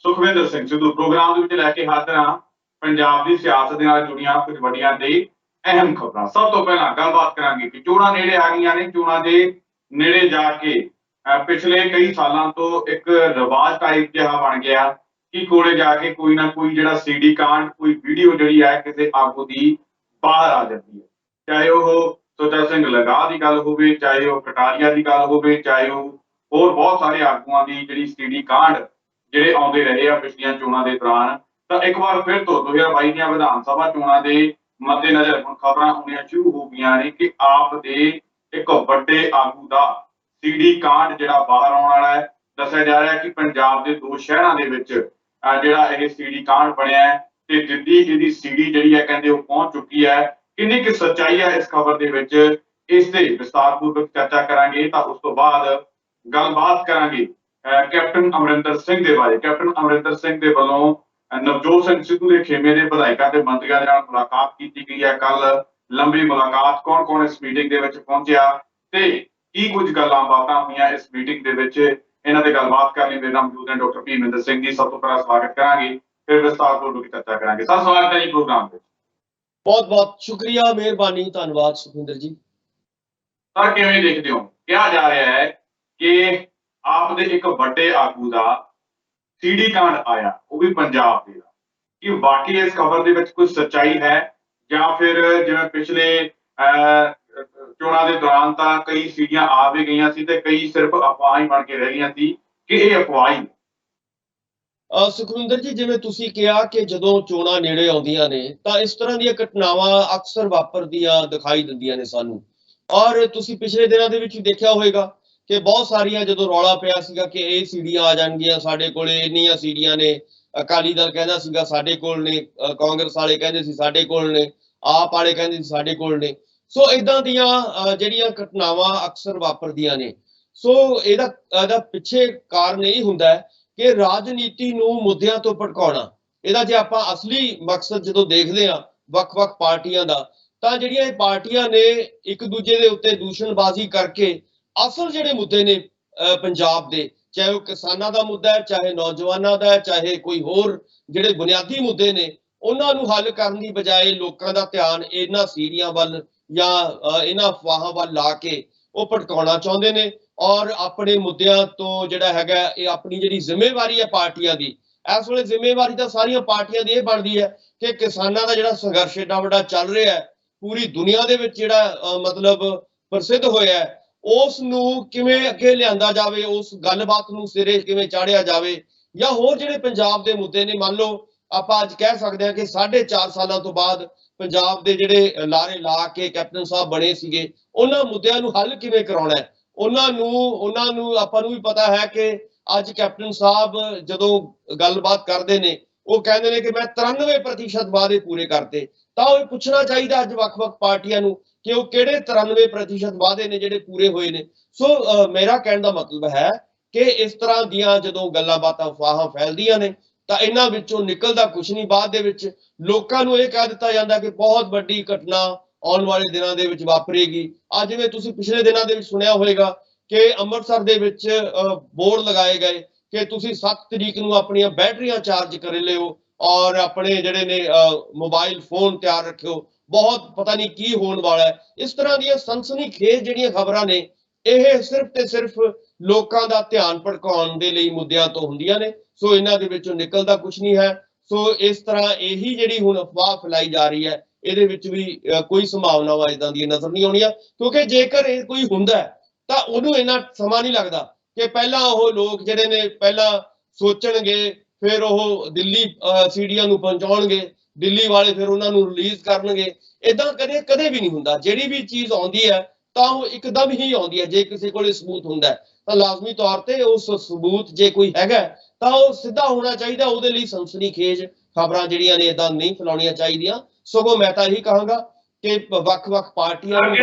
Sukhwinder Singh Sidhu programme ਦੇ ਵਿੱਚ ਲੈ ਕੇ ਹਾਜ਼ਰ ਹਾਂ ਪੰਜਾਬ ਦੀ ਸਿਆਸਤ ਦੇ ਨਾਲ ਜੁੜੀਆਂ ਕੁਝ ਵੱਡੀਆਂ ਤੇ ਅਹਿਮ ਖਬਰਾਂ। ਸਭ ਤੋਂ ਪਹਿਲਾਂ ਗੱਲਬਾਤ ਕਰਾਂਗੇ ਕਿ ਚੋਣਾਂ ਨੇੜੇ ਆ ਗਈਆਂ ਨੇ। ਚੋਣਾਂ ਦੇ ਨੇੜੇ ਜਾ ਕੇ ਪਿਛਲੇ ਕਈ ਸਾਲਾਂ ਤੋਂ ਇੱਕ ਰਿਵਾਜ ਟਾਈਪ ਜਿਹਾ ਬਣ ਗਿਆ ਕਿ ਕੋਲੇ ਜਾ ਕੇ ਕੋਈ ਨਾ ਕੋਈ ਜਿਹੜਾ ਸੀਡੀ ਕਾਂਡ, ਕੋਈ ਵੀਡੀਓ ਜਿਹੜੀ ਹੈ ਕਿਸੇ ਆਗੂ ਦੀ ਬਾਹਰ ਆ ਜਾਂਦੀ ਹੈ। ਚਾਹੇ ਉਹ ਸੁੱਚਾ ਸਿੰਘ ਲੰਗਾਹ ਦੀ ਗੱਲ ਹੋਵੇ, ਚਾਹੇ ਉਹ ਕਟਾਰੀਆ ਦੀ ਗੱਲ ਹੋਵੇ, ਚਾਹੇ ਉਹ ਹੋਰ ਬਹੁਤ ਸਾਰੇ ਆਗੂਆਂ ਦੀ ਜਿਹੜੀ ਸੀਡੀ ਕਾਂਡ ਜਿਹੜੇ ਆਉਂਦੇ ਰਹੇ ਆ ਪਿਛਲੀਆਂ ਚੋਣਾਂ ਦੇ ਦੌਰਾਨ। ਤਾਂ ਇੱਕ ਵਾਰ ਫਿਰ ਤੋਂ 2022 ਦੀਆਂ ਵਿਧਾਨ ਸਭਾ ਚੋਣਾਂ ਦੇ ਮੱਦੇਨਜ਼ਰ ਹੁਣ ਖਬਰਾਂ ਆਉਣੀਆਂ ਸ਼ੁਰੂ ਹੋ ਗਈਆਂ ਨੇ ਕਿ ਆਪ ਦੇ ਇੱਕ ਵੱਡੇ ਆਗੂ ਦਾ ਸੀਡੀ ਕਾਂਡ ਜਿਹੜਾ ਬਾਹਰ ਆਉਣ ਵਾਲਾ ਹੈ। ਦੱਸਿਆ ਜਾ ਰਿਹਾ ਕਿ ਪੰਜਾਬ ਦੇ 2 ਸ਼ਹਿਰਾਂ ਦੇ ਵਿੱਚ ਜਿਹੜਾ ਇਹ ਸੀਡੀ ਕਾਂਡ ਬਣਿਆ ਹੈ ਤੇ ਦਿੱਲੀ ਇਹਦੀ ਸੀਡੀ ਜਿਹੜੀ ਹੈ ਕਹਿੰਦੇ ਉਹ ਪਹੁੰਚ ਚੁੱਕੀ ਹੈ। ਕਿੰਨੀ ਕਿ ਸੱਚਾਈ ਹੈ ਇਸ ਖਬਰ ਦੇ ਵਿੱਚ, ਇਸ ਤੇ ਵਿਸਤਾਰਪੂਰਵਕ ਚਰਚਾ ਕਰਾਂਗੇ। ਤਾਂ ਉਸ ਤੋਂ ਬਾਅਦ ਗੱਲਬਾਤ ਕਰਾਂਗੇ ਕੈਪਟਨ ਅਮਰਿੰਦਰ ਸਿੰਘ ਦੇ ਬਾਰੇ। ਕੈਪਟਨ ਅਮਰਿੰਦਰ ਸਿੰਘ ਦੇ ਵੱਲੋਂ ਨਵਜੋਤ ਸਿੰਘ ਸਿੱਧੂ ਦੇ ਖੇਮੇ ਦੇ ਵਿਧਾਇਕਾਂ ਤੇ ਮੰਤਰੀਆਂ ਦੇ ਨਾਲ ਮੁਲਾਕਾਤ ਕੀਤੀ ਗਈ ਹੈ ਕੱਲ। ਲੰਬੀ ਮੁਲਾਕਾਤ, ਕੌਣ ਕੌਣ ਇਸ ਮੀਟਿੰਗ ਦੇ ਵਿੱਚ ਪਹੁੰਚਿਆ ਤੇ ਕੀ ਕੁਝ ਗੱਲਾਂ ਬਾਤਾਂ ਹੋਈਆਂ ਇਸ ਮੀਟਿੰਗ ਦੇ ਵਿੱਚ, ਇਹਨਾਂ ਤੇ ਗੱਲਬਾਤ ਕਰਨ ਲਈ ਮੇਰੇ ਨਾਲ ਮੌਜੂਦ ਨੇ ਡਾਕਟਰ ਭੀਮਿੰਦਰ ਸਿੰਘ ਜੀ। ਸਭ ਤੋਂ ਪਹਿਲਾਂ ਸਵਾਗਤ ਕਰਾਂਗੇ, ਫਿਰ ਵਿਸਤਾਰਪੂਰਵਕ ਚਰਚਾ ਕਰਾਂਗੇ। ਸਰ ਸਵਾਗਤ ਹੈ ਜੀ ਪ੍ਰੋਗਰਾਮ ਵਿੱਚ। बहुत बहुत शुक्रिया, मेहरबानी, धन्यवाद सुखविंदर जी। सर किवें देखते हो, कहा जा रहा है कि आप दे एक बड़े आगू का सीडी कांड आया, वो भी पंजाब दे, कि वाकई इस खबर दे विच कुछ सच्चाई है या फिर जिवें पिछले चोणां दे दौरान तां कई सीडियां आ भी गईयां सी ते कई सिर्फ अफवाह ही बन के रह गईयां सी कि ये अफवाह ही। ਸੁਖਵਿੰਦਰ ਜੀ, ਜਿਵੇਂ ਤੁਸੀਂ ਕਿਹਾ ਕਿ ਜਦੋਂ ਚੋਣਾਂ ਨੇੜੇ ਆਉਂਦੀਆਂ ਨੇ ਤਾਂ ਇਸ ਤਰ੍ਹਾਂ ਦੀਆਂ ਘਟਨਾਵਾਂ ਅਕਸਰ ਵਾਪਰਦੀਆਂ ਦਿਖਾਈ ਦਿੰਦੀਆਂ ਨੇ ਸਾਨੂੰ। ਔਰ ਤੁਸੀਂ ਪਿਛਲੇ ਦਿਨਾਂ ਦੇ ਵਿੱਚ ਵੀ ਦੇਖਿਆ ਹੋਵੇਗਾ ਕਿ ਬਹੁਤ ਸਾਰੀਆਂ ਜਦੋਂ ਰੌਲਾ ਪਿਆ ਸੀਗਾ ਕਿ ਇਹ ਸੀਡੀਆਂ ਆ ਜਾਣਗੀਆਂ ਸਾਡੇ ਕੋਲੇ, ਇੰਨੀਆਂ ਸੀਡੀਆਂ ਨੇ, ਅਕਾਲੀ ਦਲ ਕਹਿੰਦਾ ਸੀਗਾ ਸਾਡੇ ਕੋਲ ਨੇ, ਕਾਂਗਰਸ ਵਾਲੇ ਕਹਿੰਦੇ ਸੀ ਸਾਡੇ ਕੋਲ ਨੇ, ਆਪ ਵਾਲੇ ਕਹਿੰਦੇ ਸੀ ਸਾਡੇ ਕੋਲ ਨੇ। ਸੋ ਇਦਾਂ ਦੀਆਂ ਜਿਹੜੀਆਂ ਘਟਨਾਵਾਂ ਅਕਸਰ ਵਾਪਰਦੀਆਂ ਨੇ। ਸੋ ਇਹਦਾ ਪਿੱਛੇ ਕਾਰਨ ਇਹ ਹੁੰਦਾ ਹੈ ਕਿ ਰਾਜਨੀਤੀ ਨੂੰ ਮੁੱਦਿਆਂ ਤੋਂ ਭਟਕਾਉਣਾ। ਇਹਦਾ ਜੇ ਆਪਾਂ ਅਸਲੀ ਮਕਸਦ ਜਦੋਂ ਦੇਖਦੇ ਹਾਂ ਵੱਖ-ਵੱਖ ਪਾਰਟੀਆਂ ਦਾ, ਤਾਂ ਜਿਹੜੀਆਂ ਇਹ ਪਾਰਟੀਆਂ ਨੇ ਇੱਕ ਦੂਜੇ ਦੇ ਉੱਤੇ ਦੂਸ਼ਣਬਾਜ਼ੀ ਕਰਕੇ ਅਸਲ ਜਿਹੜੇ ਮੁੱਦੇ ਨੇ ਪੰਜਾਬ ਦੇ, ਚਾਹੇ ਉਹ ਕਿਸਾਨਾਂ ਦਾ ਮੁੱਦਾ ਹੈ, ਚਾਹੇ ਨੌਜਵਾਨਾਂ ਦਾ ਹੈ, ਚਾਹੇ ਕੋਈ ਹੋਰ ਜਿਹੜੇ ਬੁਨਿਆਦੀ ਮੁੱਦੇ ਨੇ, ਉਹਨਾਂ ਨੂੰ ਹੱਲ ਕਰਨ ਦੀ ਬਜਾਏ ਲੋਕਾਂ ਦਾ ਧਿਆਨ ਇਹਨਾਂ ਸੀੜੀਆਂ ਵੱਲ ਜਾਂ ਇਹਨਾਂ ਅਫਵਾਹਾਂ ਵੱਲ ਲਾ ਕੇ ਉਹ ਭਟਕਾਉਣਾ ਚਾਹੁੰਦੇ ਨੇ। ਔਰ ਆਪਣੇ ਮੁੱਦਿਆਂ ਤੋਂ ਜਿਹੜਾ ਹੈਗਾ ਇਹ ਆਪਣੀ ਜਿਹੜੀ ਜ਼ਿੰਮੇਵਾਰੀ ਹੈ ਪਾਰਟੀਆਂ ਦੀ, ਇਸ ਵੇਲੇ ਜ਼ਿੰਮੇਵਾਰੀ ਤਾਂ ਸਾਰੀਆਂ ਪਾਰਟੀਆਂ ਦੀ ਇਹ ਬਣਦੀ ਹੈ ਕਿ ਕਿਸਾਨਾਂ ਦਾ ਜਿਹੜਾ ਸੰਘਰਸ਼ ਏਡਾ ਵੱਡਾ ਚੱਲ ਰਿਹਾ ਹੈ, ਪੂਰੀ ਦੁਨੀਆ ਦੇ ਵਿੱਚ ਜਿਹੜਾ ਮਤਲਬ ਪ੍ਰਸਿੱਧ ਹੋਇਆ ਹੈ, ਉਸ ਨੂੰ ਕਿਵੇਂ ਅੱਗੇ ਲਿਆਂਦਾ ਜਾਵੇ, ਉਸ ਗੱਲਬਾਤ ਨੂੰ ਸਿਰੇ ਕਿਵੇਂ ਚਾੜਿਆ ਜਾਵੇ। ਜਾਂ ਹੋਰ ਜਿਹੜੇ ਪੰਜਾਬ ਦੇ ਮੁੱਦੇ ਨੇ, ਮੰਨ ਲਓ ਆਪਾਂ ਅੱਜ ਕਹਿ ਸਕਦੇ ਹਾਂ ਕਿ 4.5 ਸਾਲਾਂ ਤੋਂ ਬਾਅਦ ਪੰਜਾਬ ਦੇ ਜਿਹੜੇ ਲਾਰੇ ਲਾ ਕੇ ਕੈਪਟਨ ਸਾਹਿਬ ਬਣੇ ਸੀਗੇ, ਉਹਨਾਂ ਮੁੱਦਿਆਂ ਨੂੰ ਹੱਲ ਕਿਵੇਂ ਕਰਾਉਣਾ ਹੈ। ਉਹਨਾਂ ਨੂੰ ਆਪਾਂ ਨੂੰ ਵੀ ਪਤਾ ਹੈ ਕਿ ਅੱਜ ਕੈਪਟਨ ਸਾਹਿਬ ਜਦੋਂ ਗੱਲਬਾਤ ਕਰਦੇ ਨੇ ਉਹ ਕਹਿੰਦੇ ਨੇ ਕਿ ਮੈਂ 93% ਵਾਅਦੇ ਪੂਰੇ ਕਰਤੇ। ਤਾਂ ਉਹ ਪੁੱਛਣਾ ਚਾਹੀਦਾ ਅੱਜ ਵੱਖ-ਵੱਖ ਪਾਰਟੀਆਂ ਨੂੰ ਕਿ ਉਹ ਕਿਹੜੇ 93% ਵਾਅਦੇ ਨੇ ਜਿਹੜੇ ਪੂਰੇ ਹੋਏ ਨੇ। ਸੋ ਮੇਰਾ ਕਹਿਣ ਦਾ ਮਤਲਬ ਹੈ ਕਿ ਇਸ ਤਰ੍ਹਾਂ ਦੀਆਂ ਜਦੋਂ ਗੱਲਾਂ ਬਾਤਾਂ ਅਫਵਾਹਾਂ ਫੈਲਦੀਆਂ ਨੇ ਤਾਂ ਇਹਨਾਂ ਵਿੱਚੋਂ ਨਿਕਲਦਾ ਕੁਝ ਨਹੀਂ। ਬਾਅਦ ਦੇ ਵਿੱਚ ਲੋਕਾਂ ਨੂੰ ਇਹ ਕਹਿ ਦਿੱਤਾ ਜਾਂਦਾ ਕਿ ਬਹੁਤ ਵੱਡੀ ਘਟਨਾ ਆਉਣ ਵਾਲੇ ਦਿਨਾਂ ਦੇ ਵਿੱਚ ਵਾਪਰੇਗੀ। ਅੱਜ ਜਿਵੇਂ ਤੁਸੀਂ ਪਿਛਲੇ ਦਿਨਾਂ ਦੇ ਵਿੱਚ ਸੁਣਿਆ ਹੋਵੇਗਾ ਕਿ ਅੰਮ੍ਰਿਤਸਰ ਦੇ ਵਿੱਚ ਬੋਰਡ ਲਗਾਏ ਗਏ ਕਿ ਤੁਸੀਂ 7 ਤਰੀਕ ਨੂੰ ਆਪਣੀਆਂ ਬੈਟਰੀਆਂ ਚਾਰਜ ਕਰ ਲਿਓ ਔਰ ਆਪਣੇ ਜਿਹੜੇ ਨੇ ਮੋਬਾਈਲ ਫੋਨ ਤਿਆਰ ਰੱਖਿਓ, ਬਹੁਤ ਪਤਾ ਨਹੀਂ ਕੀ ਹੋਣ ਵਾਲਾ ਹੈ। ਇਸ ਤਰ੍ਹਾਂ ਦੀਆਂ ਸਨਸਨੀਖੇਜ਼ ਜਿਹੜੀਆਂ ਖਬਰਾਂ ਨੇ ਇਹ ਸਿਰਫ ਤੇ ਸਿਰਫ ਲੋਕਾਂ ਦਾ ਧਿਆਨ ਭਟਕਾਉਣ ਦੇ ਲਈ ਮੁੱਦਿਆਂ ਤੋਂ ਹੁੰਦੀਆਂ ਨੇ। ਸੋ ਇਹਨਾਂ ਦੇ ਵਿੱਚੋਂ ਨਿਕਲਦਾ ਕੁਝ ਨਹੀਂ ਹੈ। ਸੋ ਇਸ ਤਰ੍ਹਾਂ ਇਹੀ ਜਿਹੜੀ ਹੁਣ ਅਫਵਾਹ ਫੈਲਾਈ ਜਾ ਰਹੀ ਹੈ, ਇਹਦੇ ਵਿੱਚ ਵੀ ਕੋਈ ਸੰਭਾਵਨਾਵਾਂ ਇਦਾਂ ਦੀਆਂ ਨਜ਼ਰ ਨਹੀਂ ਆਉਣੀਆਂ, ਕਿਉਂਕਿ ਜੇਕਰ ਇਹ ਕੋਈ ਹੁੰਦਾ ਤਾਂ ਉਹਨੂੰ ਇੰਨਾ ਸਮਾਂ ਨਹੀਂ ਲੱਗਦਾ ਕਿ ਪਹਿਲਾਂ ਉਹ ਲੋਕ ਜਿਹੜੇ ਨੇ ਪਹਿਲਾਂ ਸੋਚਣਗੇ, ਫਿਰ ਉਹ ਦਿੱਲੀ ਸੀਡੀਆਂ ਨੂੰ ਪਹੁੰਚਾਉਣਗੇ, ਦਿੱਲੀ ਵਾਲੇ ਫਿਰ ਉਹਨਾਂ ਨੂੰ ਰਿਲੀਜ਼ ਕਰਨਗੇ। ਇਦਾਂ ਕਦੇ ਵੀ ਨਹੀਂ ਹੁੰਦਾ। ਜਿਹੜੀ ਵੀ ਚੀਜ਼ ਆਉਂਦੀ ਹੈ ਤਾਂ ਉਹ ਇੱਕਦਮ ਹੀ ਆਉਂਦੀ ਹੈ। ਜੇ ਕਿਸੇ ਕੋਲ ਸਬੂਤ ਹੁੰਦਾ ਤਾਂ ਲਾਜ਼ਮੀ ਤੌਰ ਤੇ ਉਸ ਸਬੂਤ ਜੇ ਕੋਈ ਹੈਗਾ ਤਾਂ ਉਹ ਸਿੱਧਾ ਹੋਣਾ ਚਾਹੀਦਾ। ਉਹਦੇ ਲਈ ਸਨਸਨੀਖੇਜ਼ ਖਬਰਾਂ ਜਿਹੜੀਆਂ ਨੇ ਇਦਾਂ ਨਹੀਂ ਫੈਲਾਉਣੀਆਂ ਚਾਹੀਦੀਆਂ। ਸਗੋਂ ਮੈਂ ਤਾਂ ਇਹੀ ਕਹਾਂਗਾ ਕਿ ਵੱਖ-ਵੱਖ ਪਾਰਟੀਆਂ ਨੂੰ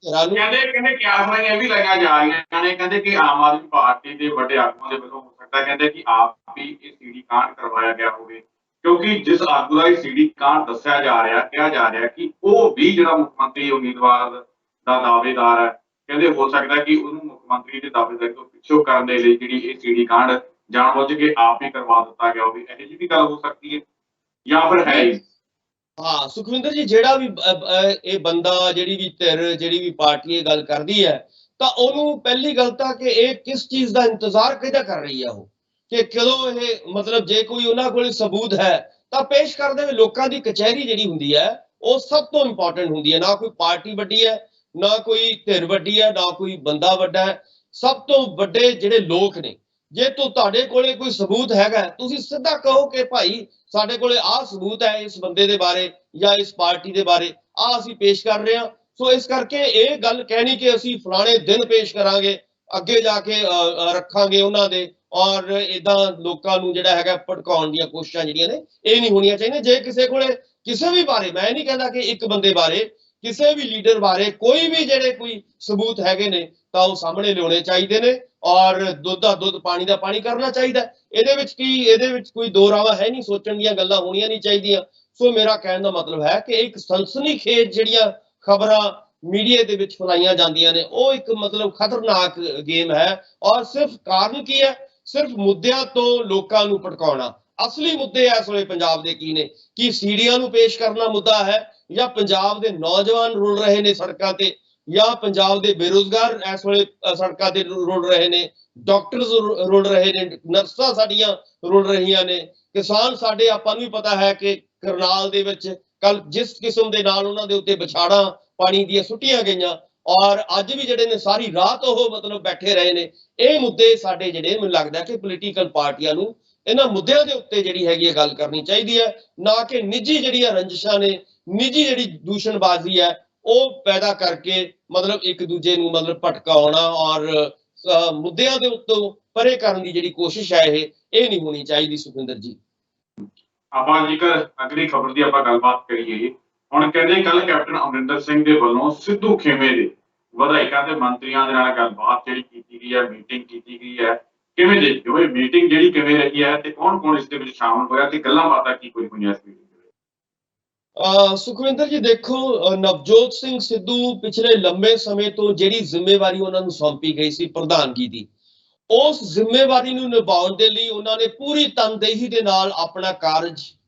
ਕਹਿੰਦੇ ਕਿਆਸਾਂ ਇਹ ਵੀ ਲਾਈਆਂ ਜਾ ਰਹੀਆਂ ਨੇ, ਕਹਿੰਦੇ ਕਿ ਆਮ ਆਦਮੀ ਪਾਰਟੀ ਦੇ ਵੱਡੇ ਆਗੂਆਂ ਦੇ ਵੱਲੋਂ ਹੋ ਸਕਦਾ ਕਹਿੰਦੇ ਕਿ ਆਪ ਵੀ ਇਹ ਸੀਡੀ ਕਾਂਡ ਕਰਵਾਇਆ ਗਿਆ ਹੋਵੇ, ਕਿਉਂਕਿ ਜਿਸ ਆਗੂ ਦਾ ਇਹ ਸੀਡੀ ਕਾਂਡ ਦੱਸਿਆ ਜਾ ਰਿਹਾ, ਕਿਹਾ ਜਾ ਰਿਹਾ ਕਿ ਉਹ ਵੀ ਜਿਹੜਾ ਮੁੱਖ ਮੰਤਰੀ ਉਮੀਦਵਾਰ ਦਾ ਦਾਅਵੇਦਾਰ ਹੈ, ਕਹਿੰਦੇ ਹੋ ਸਕਦਾ ਕਿ ਉਹਨੂੰ ਮੁੱਖ ਮੰਤਰੀ ਦੇ ਦਾਅਵੇਦਾਰੀ ਤੋਂ ਪਿੱਛੋਂ ਕਰਨ ਦੇ ਲਈ ਜਿਹੜੀ ਇਹ ਸੀਡੀ ਕਾਂਡ ਜਾਣਬੁੱਝ ਕੇ ਆਪ ਹੀ ਕਰਵਾ ਦਿੱਤਾ ਗਿਆ ਹੋਵੇ, ਇਹੋ ਜਿਹੀ ਵੀ ਗੱਲ ਹੋ ਸਕਦੀ ਹੈ ਜਾਂ ਫਿਰ ਹੈ ਹੀ? ਹਾਂ ਸੁਖਵਿੰਦਰ ਜੀ, ਜਿਹੜਾ ਵੀ ਇਹ ਬੰਦਾ, ਜਿਹੜੀ ਵੀ ਧਿਰ, ਜਿਹੜੀ ਵੀ ਪਾਰਟੀ ਇਹ ਗੱਲ ਕਰਦੀ ਹੈ, ਤਾਂ ਉਹਨੂੰ ਪਹਿਲੀ ਗੱਲ ਤਾਂ ਕਿ ਇਹ ਕਿਸ ਚੀਜ਼ ਦਾ ਇੰਤਜ਼ਾਰ ਕਿਹਦਾ ਕਰ ਰਹੀ ਹੈ, ਉਹ ਕਿ ਕਦੋਂ ਇਹ ਮਤਲਬ ਜੇ ਕੋਈ ਉਹਨਾਂ ਕੋਲ ਸਬੂਤ ਹੈ ਤਾਂ ਪੇਸ਼ ਕਰ ਦੇਵੇ। ਲੋਕਾਂ ਦੀ ਕਚਹਿਰੀ ਜਿਹੜੀ ਹੁੰਦੀ ਹੈ ਉਹ ਸਭ ਤੋਂ ਇੰਪੋਰਟੈਂਟ ਹੁੰਦੀ ਹੈ। ਨਾ ਕੋਈ ਪਾਰਟੀ ਵੱਡੀ ਹੈ, ਨਾ ਕੋਈ ਧਿਰ ਵੱਡੀ ਹੈ, ਨਾ ਕੋਈ ਬੰਦਾ ਵੱਡਾ ਹੈ। ਸਭ ਤੋਂ ਵੱਡੇ ਜਿਹੜੇ ਲੋਕ ਨੇ, ਜੇ ਤੁਹਾਡੇ ਕੋਲੇ ਕੋਈ ਸਬੂਤ ਹੈਗਾ, ਤੁਸੀਂ ਸਿੱਧਾ ਕਹੋ ਕਿ ਭਾਈ ਸਾਡੇ ਕੋਲੇ ਆਹ ਸਬੂਤ ਹੈ ਇਸ ਬੰਦੇ ਦੇ ਬਾਰੇ ਜਾਂ ਇਸ ਪਾਰਟੀ ਦੇ ਬਾਰੇ, ਆਹ ਅਸੀਂ ਪੇਸ਼ ਕਰ ਰਹੇ ਹਾਂ। ਸੋ ਇਸ ਕਰਕੇ ਇਹ ਗੱਲ ਕਹਿਣੀ ਕਿ ਅਸੀਂ ਫਲਾਣੇ ਦਿਨ ਪੇਸ਼ ਕਰਾਂਗੇ, ਅੱਗੇ ਜਾ ਕੇ ਰੱਖਾਂਗੇ ਉਹਨਾਂ ਦੇ, ਔਰ ਇਦਾਂ ਲੋਕਾਂ ਨੂੰ ਜਿਹੜਾ ਹੈਗਾ ਭੜਕਾਉਣ ਦੀਆਂ ਕੋਸ਼ਿਸ਼ਾਂ ਜਿਹੜੀਆਂ ਨੇ ਇਹ ਨਹੀਂ ਹੋਣੀਆਂ ਚਾਹੀਦੀਆਂ। ਜੇ ਕਿਸੇ ਕੋਲੇ ਕਿਸੇ ਵੀ ਬਾਰੇ, ਮੈਂ ਨਹੀਂ ਕਹਿੰਦਾ ਕਿ ਇੱਕ ਬੰਦੇ ਬਾਰੇ, ਕਿਸੇ ਵੀ ਲੀਡਰ ਬਾਰੇ ਕੋਈ ਵੀ ਜਿਹੜੇ ਕੋਈ ਸਬੂਤ ਹੈਗੇ ਨੇ ਤਾਂ ਉਹ ਸਾਹਮਣੇ ਲਿਆਉਣੇ ਚਾਹੀਦੇ ਨੇ, ਔਰ ਦੁੱਧ ਦਾ ਦੁੱਧ, ਪਾਣੀ ਦਾ ਪਾਣੀ ਕਰਨਾ ਚਾਹੀਦਾ। ਇਹਦੇ ਵਿੱਚ ਕੋਈ ਦੋ ਰਾਵਾਂ ਹੈ ਨਹੀਂ, ਸੋਚਣ ਦੀਆਂ ਗੱਲਾਂ ਹੋਣੀਆਂ ਨਹੀਂ ਚਾਹੀਦੀਆਂ। ਸੋ ਮੇਰਾ ਕਹਿਣ ਦਾ ਮਤਲਬ ਹੈ ਕਿ ਇੱਕ ਸਨਸਨੀਖੇਜ਼ ਜਿਹੜੀਆਂ ਖਬਰਾਂ ਮੀਡੀਆ ਦੇ ਵਿੱਚ ਫੈਲਾਈਆਂ ਜਾਂਦੀਆਂ ਨੇ ਉਹ ਇੱਕ ਮਤਲਬ ਖਤਰਨਾਕ ਗੇਮ ਹੈ। ਔਰ ਸਿਰਫ ਕਾਰਨ ਕੀ ਹੈ? ਸਿਰਫ ਮੁੱਦਿਆਂ ਤੋਂ ਲੋਕਾਂ ਨੂੰ ਭਟਕਾਉਣਾ। ਅਸਲੀ ਮੁੱਦੇ ਇਸ ਵੇਲੇ ਪੰਜਾਬ ਦੇ ਕੀ ਨੇ? ਕੀ ਸੀਡੀਆਂ ਨੂੰ ਪੇਸ਼ ਕਰਨਾ ਮੁੱਦਾ ਹੈ, ਜਾਂ ਪੰਜਾਬ ਦੇ ਨੌਜਵਾਨ ਰੁਲ ਰਹੇ ਨੇ ਸੜਕਾਂ ਤੇ, ਜਾਂ ਪੰਜਾਬ ਦੇ ਬੇਰੁਜ਼ਗਾਰ ਇਸ ਵੇਲੇ ਸੜਕਾਂ ਤੇ ਰੁਲ ਰਹੇ ਨੇ, ਡਾਕਟਰਸ ਰੁਲ ਰਹੇ ਨੇ, ਨਰਸਾਂ ਸਾਡੀਆਂ ਰੁਲ ਰਹੀਆਂ ਨੇ, ਕਿਸਾਨ ਸਾਡੇ, ਆਪਾਂ ਨੂੰ ਵੀ ਪਤਾ ਹੈ ਕਿ ਕਰਨਾਲ ਦੇ ਵਿੱਚ ਕੱਲ ਜਿਸ ਕਿਸਮ ਦੇ ਨਾਲ ਉਹਨਾਂ ਦੇ ਉੱਤੇ ਵਿਛਾੜਾਂ ਪਾਣੀ ਦੀਆਂ ਸੁੱਟੀਆਂ ਗਈਆਂ, ਔਰ ਅੱਜ ਵੀ ਜਿਹੜੇ ਨੇ ਸਾਰੀ ਰਾਤ ਉਹ ਮਤਲਬ ਬੈਠੇ ਰਹੇ ਨੇ। ਇਹ ਮੁੱਦੇ ਸਾਡੇ ਜਿਹੜੇ, ਮੈਨੂੰ ਲੱਗਦਾ ਕਿ ਪੋਲੀਟੀਕਲ ਪਾਰਟੀਆਂ ਨੂੰ ਇਹਨਾਂ ਮੁੱਦਿਆਂ ਦੇ ਉੱਤੇ ਜਿਹੜੀ ਹੈਗੀ ਹੈ ਗੱਲ ਕਰਨੀ ਚਾਹੀਦੀ ਹੈ, ਨਾ ਕਿ ਨਿੱਜੀ ਜਿਹੜੀਆਂ ਰੰਜਿਸ਼ਾਂ ਨੇ, ਨਿੱਜੀ ਜਿਹੜੀ ਦੂਸ਼ਣਬਾਜ਼ੀ ਹੈ ਉਹ ਪੈਦਾ ਕਰਕੇ ਮਤਲਬ ਇੱਕ ਦੂਜੇ ਨੂੰ ਮਤਲਬ ਭਟਕਾਉਣਾ ਔਰ ਮੁੱਦਿਆਂ ਦੇ ਉੱਤੋਂ ਪਰੇ ਕਰਨ ਦੀ ਜਿਹੜੀ ਕੋਸ਼ਿਸ਼ ਹੈ ਇਹ ਨਹੀਂ ਹੋਣੀ ਚਾਹੀਦੀ। ਸੁਖਿੰਦਰ ਜੀ, ਆਪਾਂ ਜੇਕਰ ਅਗਲੀ ਖਬਰ ਦੀ ਆਪਾਂ ਗੱਲਬਾਤ ਕਰੀਏ, ਹੁਣ ਕਹਿੰਦੇ ਕੱਲ ਕੈਪਟਨ ਅਮਰਿੰਦਰ ਸਿੰਘ ਦੇ ਵੱਲੋਂ ਸਿੱਧੂ ਖੇਮੇ ਦੇ ਵਿਧਾਇਕਾਂ ਤੇ ਮੰਤਰੀਆਂ ਦੇ ਨਾਲ ਗੱਲਬਾਤ ਜਿਹੜੀ ਕੀਤੀ ਗਈ ਹੈ, ਮੀਟਿੰਗ ਕੀਤੀ ਗਈ ਹੈ, ਕਿਵੇਂ ਦੇਖਦੇ ਹੋ ਇਹ ਮੀਟਿੰਗ ਜਿਹੜੀ ਕਿਵੇਂ ਰਹੀ ਹੈ ਤੇ ਕੌਣ-ਕੌਣ ਇਸ ਦੇ ਵਿੱਚ ਸ਼ਾਮਲ ਹੋਇਆ ਤੇ ਗੱਲਾਂ ਬਾਤਾਂ ਕੀ ਕੋਈ ਹੋਈਆਂ ਇਸ ਮੀਟਿੰਗ ਦੇ ਵਿੱਚ? ਸੁਖਵਿੰਦਰ ਜੀ ਦੇਖੋ, ਨਵਜੋਤ ਸਿੰਘ ਸਿੱਧੂ ਪਿਛਲੇ ਲੰਬੇ ਸਮੇਂ ਤੋਂ ਜਿਹੜੀ ਜ਼ਿੰਮੇਵਾਰੀ ਉਹਨਾਂ ਨੂੰ ਸੌਂਪੀ ਗਈ ਸੀ ਪ੍ਰਧਾਨਗੀ ਦੀ, ਉਸ ਜ਼ਿੰਮੇਵਾਰੀ ਨੂੰ ਨਿਭਾਉਣ ਦੇ ਲਈ ਉਹਨਾਂ ਨੇ ਪੂਰੀ ਤਨਦੇਹੀ ਦੇ ਨਾਲ ਆਪਣਾ ਕਾਰਜ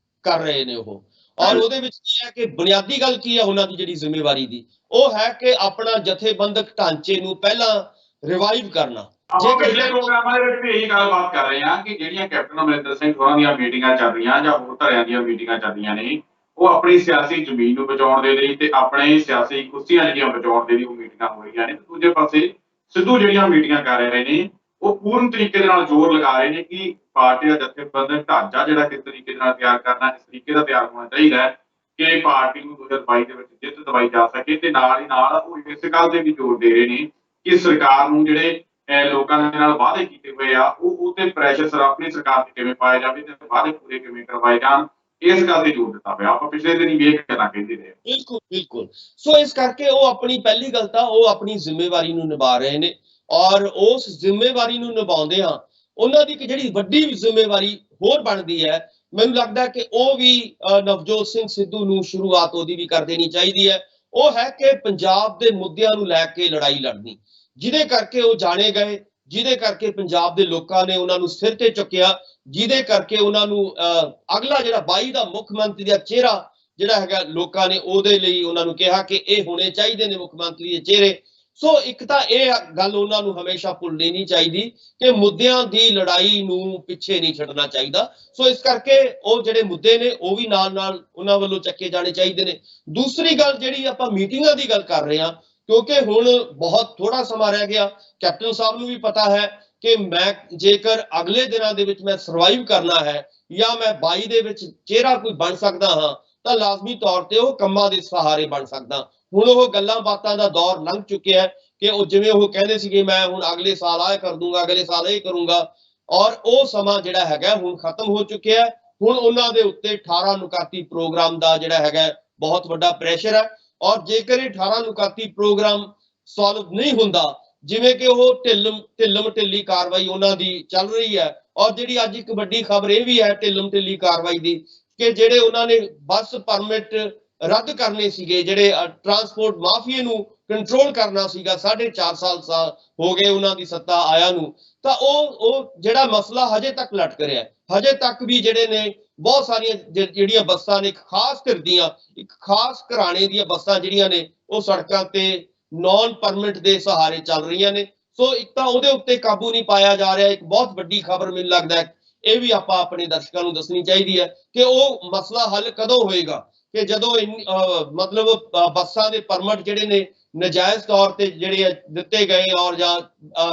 ਕਰ ਰਹੇ ਨੇ ਉਹ। ਔਰ ਉਹਦੇ ਵਿੱਚ ਕੀ ਹੈ ਕਿ ਬੁਨਿਆਦੀ ਗੱਲ ਕੀ ਹੈ ਉਹਨਾਂ ਦੀ ਜਿਹੜੀ ਜ਼ਿੰਮੇਵਾਰੀ ਦੀ, ਉਹ ਹੈ ਕਿ ਆਪਣਾ ਜਥੇਬੰਦਕ ਢਾਂਚੇ ਨੂੰ ਪਹਿਲਾਂ ਰਿਵਾਈਵ ਕਰਨਾ। ਆਪਾਂ ਪਿਛਲੇ ਪ੍ਰੋਗਰਾਮਾਂ ਦੇ ਵਿੱਚ ਵੀ ਇਹੀ ਗੱਲਬਾਤ ਕਰ ਰਹੇ ਹਾਂ ਕਿ ਜਿਹੜੀਆਂ ਕੈਪਟਨ ਅਮਰਿੰਦਰ ਸਿੰਘ ਹੋਰਾਂ ਦੀਆਂ ਮੀਟਿੰਗਾਂ ਚੱਲ ਰਹੀਆਂ ਜਾਂ ਹੋਰ ਧੜਿਆਂ ਦੀਆਂ ਮੀਟਿੰਗਾਂ ਚੱਲ ਰਹੀਆਂ ਨੇ, ਉਹ ਆਪਣੀ ਸਿਆਸੀ ਜ਼ਮੀਨ ਨੂੰ ਬਚਾਉਣ ਦੇ ਲਈ ਤੇ ਆਪਣੇ ਸਿਆਸੀ ਕੁਰਸੀਆਂ ਜਿਹੜੀਆਂ ਬਚਾਉਣ ਦੇ ਲਈ ਉਹ ਮੀਟਿੰਗਾਂ ਹੋ ਰਹੀਆਂ ਨੇ। ਦੂਜੇ ਪਾਸੇ ਸਿੱਧੂ ਜਿਹੜੀਆਂ ਮੀਟਿੰਗਾਂ ਕਰ ਰਹੇ ਨੇ ਉਹ ਪੂਰਨ ਤਰੀਕੇ ਦੇ ਨਾਲ ਜ਼ੋਰ ਲਗਾ ਰਹੇ ਨੇ ਕਿ ਪਾਰਟੀ ਦਾ ਜਥੇਬੰਦਕ ਢਾਂਚਾ ਜਿਹੜਾ ਕਿਸ ਤਰੀਕੇ ਦੇ ਨਾਲ ਤਿਆਰ ਕਰਨਾ, ਇਸ ਤਰੀਕੇ ਦਾ ਤਿਆਰ ਹੋਣਾ ਚਾਹੀਦਾ ਹੈ ਕਿ ਪਾਰਟੀ ਨੂੰ 2022 ਦੇ ਵਿੱਚ ਜਿੱਤ ਦਿਵਾਈ ਜਾ ਸਕੇ। ਤੇ ਨਾਲ ਹੀ ਨਾਲ ਉਹ ਇਸ ਗੱਲ ਤੇ ਵੀ ਜ਼ੋਰ ਦੇ ਰਹੇ ਨੇ ਕਿ ਸਰਕਾਰ ਨੂੰ ਜਿਹੜੇ ਲੋਕਾਂ ਦੇ ਨਾਲ ਵਾਅਦੇ ਕੀਤੇ ਹੋਏ ਆ ਉਹ ਤੇ ਪ੍ਰੈਸ਼ਰ ਆਪਣੀ ਸਰਕਾਰ ਤੇ ਕਿਵੇਂ ਪਾਇਆ ਜਾਵੇ ਤੇ ਵਾਅਦੇ ਪੂਰੇ ਕਿਵੇਂ ਕਰਵਾਏ ਜਾਣ, ਇਸ ਗੱਲ ਤੇ ਜ਼ੋਰ ਦਿੱਤਾ ਪਿਆ। ਆਪਾਂ ਪਿਛਲੇ ਦਿਨ ਹੀ ਵੇਖ ਕੇ ਕਹਿੰਦੇ ਰਹੇ। ਬਿਲਕੁਲ ਬਿਲਕੁਲ। ਸੋ ਇਸ ਕਰਕੇ ਉਹ ਆਪਣੀ ਪਹਿਲੀ ਗੱਲ ਤਾਂ ਉਹ ਆਪਣੀ ਜ਼ਿੰਮੇਵਾਰੀ ਨੂੰ ਨਿਭਾ ਰਹੇ ਨੇ, ਔਰ ਉਸ ਜ਼ਿੰਮੇਵਾਰੀ ਨੂੰ ਨਿਭਾਉਂਦੇ ਆ ਉਹਨਾਂ ਦੀ ਇੱਕ ਜਿਹੜੀ ਵੱਡੀ ਜ਼ਿੰਮੇਵਾਰੀ ਹੋਰ ਬਣਦੀ ਹੈ, ਮੈਨੂੰ ਲੱਗਦਾ ਕਿ ਉਹ ਵੀ ਨਵਜੋਤ ਸਿੰਘ ਸਿੱਧੂ ਨੂੰ ਸ਼ੁਰੂਆਤ ਉਹਦੀ ਵੀ ਕਰ ਦੇਣੀ ਚਾਹੀਦੀ ਹੈ। ਉਹ ਹੈ ਕਿ ਪੰਜਾਬ ਦੇ ਮੁੱਦਿਆਂ ਨੂੰ ਲੈ ਕੇ ਲੜਾਈ ਲੜਨੀ, ਜਿਹਦੇ ਕਰਕੇ ਉਹ ਜਾਣੇ ਗਏ, ਜਿਹਦੇ ਕਰਕੇ ਪੰਜਾਬ ਦੇ ਲੋਕਾਂ ਨੇ ਉਹਨਾਂ ਨੂੰ ਸਿਰ ਤੇ ਚੁੱਕਿਆ, ਜਿਹਦੇ ਕਰਕੇ ਉਹਨਾਂ ਨੂੰ ਅਗਲਾ ਜਿਹੜਾ 22 ਦਾ ਮੁੱਖ ਮੰਤਰੀ ਦਾ ਚਿਹਰਾ ਜਿਹੜਾ ਹੈਗਾ ਲੋਕਾਂ ਨੇ ਉਹਦੇ ਲਈ ਉਹਨਾਂ ਨੂੰ ਕਿਹਾ ਕਿ ਇਹ ਹੋਣੇ ਚਾਹੀਦੇ ਨੇ ਮੁੱਖ ਮੰਤਰੀ ਦੇ ਚਿਹਰੇ। ਸੋ ਇੱਕ ਤਾਂ ਇਹ ਗੱਲ ਉਹਨਾਂ ਨੂੰ ਹਮੇਸ਼ਾ ਭੁੱਲਣੀ ਨਹੀਂ ਚਾਹੀਦੀ ਕਿ ਮੁੱਦਿਆਂ ਦੀ ਲੜਾਈ ਨੂੰ ਪਿੱਛੇ ਨਹੀਂ ਛੱਡਣਾ ਚਾਹੀਦਾ। ਸੋ ਇਸ ਕਰਕੇ ਉਹ ਜਿਹੜੇ ਮੁੱਦੇ ਨੇ ਉਹ ਵੀ ਨਾਲ ਨਾਲ ਉਹਨਾਂ ਵੱਲੋਂ ਚੱਕੇ ਜਾਣੇ ਚਾਹੀਦੇ ਨੇ। ਦੂਸਰੀ ਗੱਲ ਜਿਹੜੀ ਆਪਾਂ ਮੀਟਿੰਗਾਂ ਦੀ ਗੱਲ ਕਰ ਰਹੇ ਹਾਂ, ਕਿਉਂਕਿ ਹੁਣ ਬਹੁਤ ਥੋੜਾ ਸਮਾਂ ਰਹਿ ਗਿਆ, ਕੈਪਟਨ ਸਾਹਿਬ ਨੂੰ ਵੀ ਪਤਾ ਹੈ ਕਿ ਮੈਂ ਜੇਕਰ ਅਗਲੇ ਦਿਨਾਂ ਦੇ ਵਿੱਚ ਮੈਂ ਸਰਵਾਈਵ ਕਰਨਾ ਹੈ ਜਾਂ ਮੈਂ 22 ਦੇ ਵਿੱਚ ਚਿਹਰਾ ਕੋਈ ਬਣ ਸਕਦਾ ਹਾਂ ਤਾਂ ਲਾਜ਼ਮੀ ਤੌਰ ਤੇ ਉਹ ਕੰਮਾਂ ਦੇ ਸਹਾਰੇ ਬਣ ਸਕਦਾ। ਹੁਣ ਉਹ ਗੱਲਾਂ ਬਾਤਾਂ ਦਾ ਦੌਰ ਲੰਘ ਚੁੱਕਿਆ ਕਿ ਉਹ ਜਿਵੇਂ ਉਹ ਕਹਿੰਦੇ ਸੀਗੇ ਮੈਂ ਹੁਣ ਅਗਲੇ ਸਾਲ ਆਹ ਕਰ ਦੂੰਗਾ, ਅਗਲੇ ਸਾਲ ਇਹ ਕਰੂੰਗਾ, ਔਰ ਉਹ ਸਮਾਂ ਜਿਹੜਾ ਹੈਗਾ ਹੁਣ ਖਤਮ ਹੋ ਚੁੱਕਿਆ। ਹੁਣ ਉਹਨਾਂ ਦੇ ਉੱਤੇ 18 ਨੁਕਾਤੀ ਪ੍ਰੋਗਰਾਮ ਦਾ ਜਿਹੜਾ ਹੈਗਾ ਬਹੁਤ ਵੱਡਾ ਪ੍ਰੈਸ਼ਰ ਹੈ, ਔਰ ਜੇਕਰ ਇਹ 18 ਨੁਕਾਤੀ ਪ੍ਰੋਗਰਾਮ ਸੋਲਵ ਨਹੀਂ ਹੁੰਦਾ, ਜਿਵੇਂ ਕਿ ਉਹ ਢਿੱਲਮ ਢਿੱਲੀ ਕਾਰਵਾਈ ਉਹਨਾਂ ਦੀ ਚੱਲ ਰਹੀ ਹੈ, ਔਰ ਜਿਹੜੀ ਅੱਜ ਇੱਕ ਵੱਡੀ ਖਬਰ ਇਹ ਵੀ ਹੈ ਢਿੱਲਮ ਢਿੱਲੀ ਕਾਰਵਾਈ ਦੀ ਕਿ ਜਿਹੜੇ ਉਹਨਾਂ ਨੇ ਬੱਸ ਪਰਮਿਟ ਰੱਦ ਕਰਨੇ ਸੀਗੇ, ਜਿਹੜੇ ਟਰਾਂਸਪੋਰਟ ਮਾਫੀਏ ਨੂੰ ਕੰਟਰੋਲ ਕਰਨਾ ਸੀਗਾ। 4.5 ਸਾਲ ਹੋ ਗਏ ਉਹਨਾਂ ਦੀ ਸੱਤਾ ਆਇਆ ਨੂੰ, ਤਾਂ ਉਹ ਜਿਹੜਾ ਮਸਲਾ ਹਜੇ ਤੱਕ ਲਟਕ ਰਿਹਾ ਹੈ। ਹਜੇ ਤੱਕ ਵੀ ਜਿਹੜੇ ਨੇ ਬਹੁਤ ਸਾਰੀਆਂ ਜਿਹੜੀਆਂ ਬੱਸਾਂ ਨੇ, ਇੱਕ ਖਾਸ ਧਿਰ ਦੀਆਂ, ਇੱਕ ਖਾਸ ਘਰਾਣੇ ਦੀਆਂ ਬੱਸਾਂ ਜਿਹੜੀਆਂ ਨੇ ਉਹ ਸੜਕਾਂ ਤੇ ਨੌਨ ਪਰਮਿਟ ਦੇ ਸਹਾਰੇ ਚੱਲ ਰਹੀਆਂ ਨੇ। ਸੋ ਇੱਕ ਤਾਂ ਉਹਦੇ ਉੱਤੇ ਕਾਬੂ ਨਹੀਂ ਪਾਇਆ ਜਾ ਰਿਹਾ। ਇੱਕ ਬਹੁਤ ਵੱਡੀ ਖਬਰ ਮੈਨੂੰ ਲੱਗਦਾ ਹੈ ਇਹ ਵੀ ਆਪਾਂ ਆਪਣੇ ਦਰਸ਼ਕਾਂ ਨੂੰ ਦੱਸਣੀ ਚਾਹੀਦੀ ਹੈ ਕਿ ਉਹ ਮਸਲਾ ਹੱਲ ਕਦੋਂ ਹੋਏਗਾ, ਕਿ ਜਦੋਂ ਮਤਲਬ ਬੱਸਾਂ ਦੇ ਪਰਮਿਟ ਜਿਹੜੇ ਨੇ ਨਜਾਇਜ਼ ਤੌਰ ਤੇ ਜਿਹੜੇ ਦਿੱਤੇ ਗਏ ਔਰ ਜਾਂ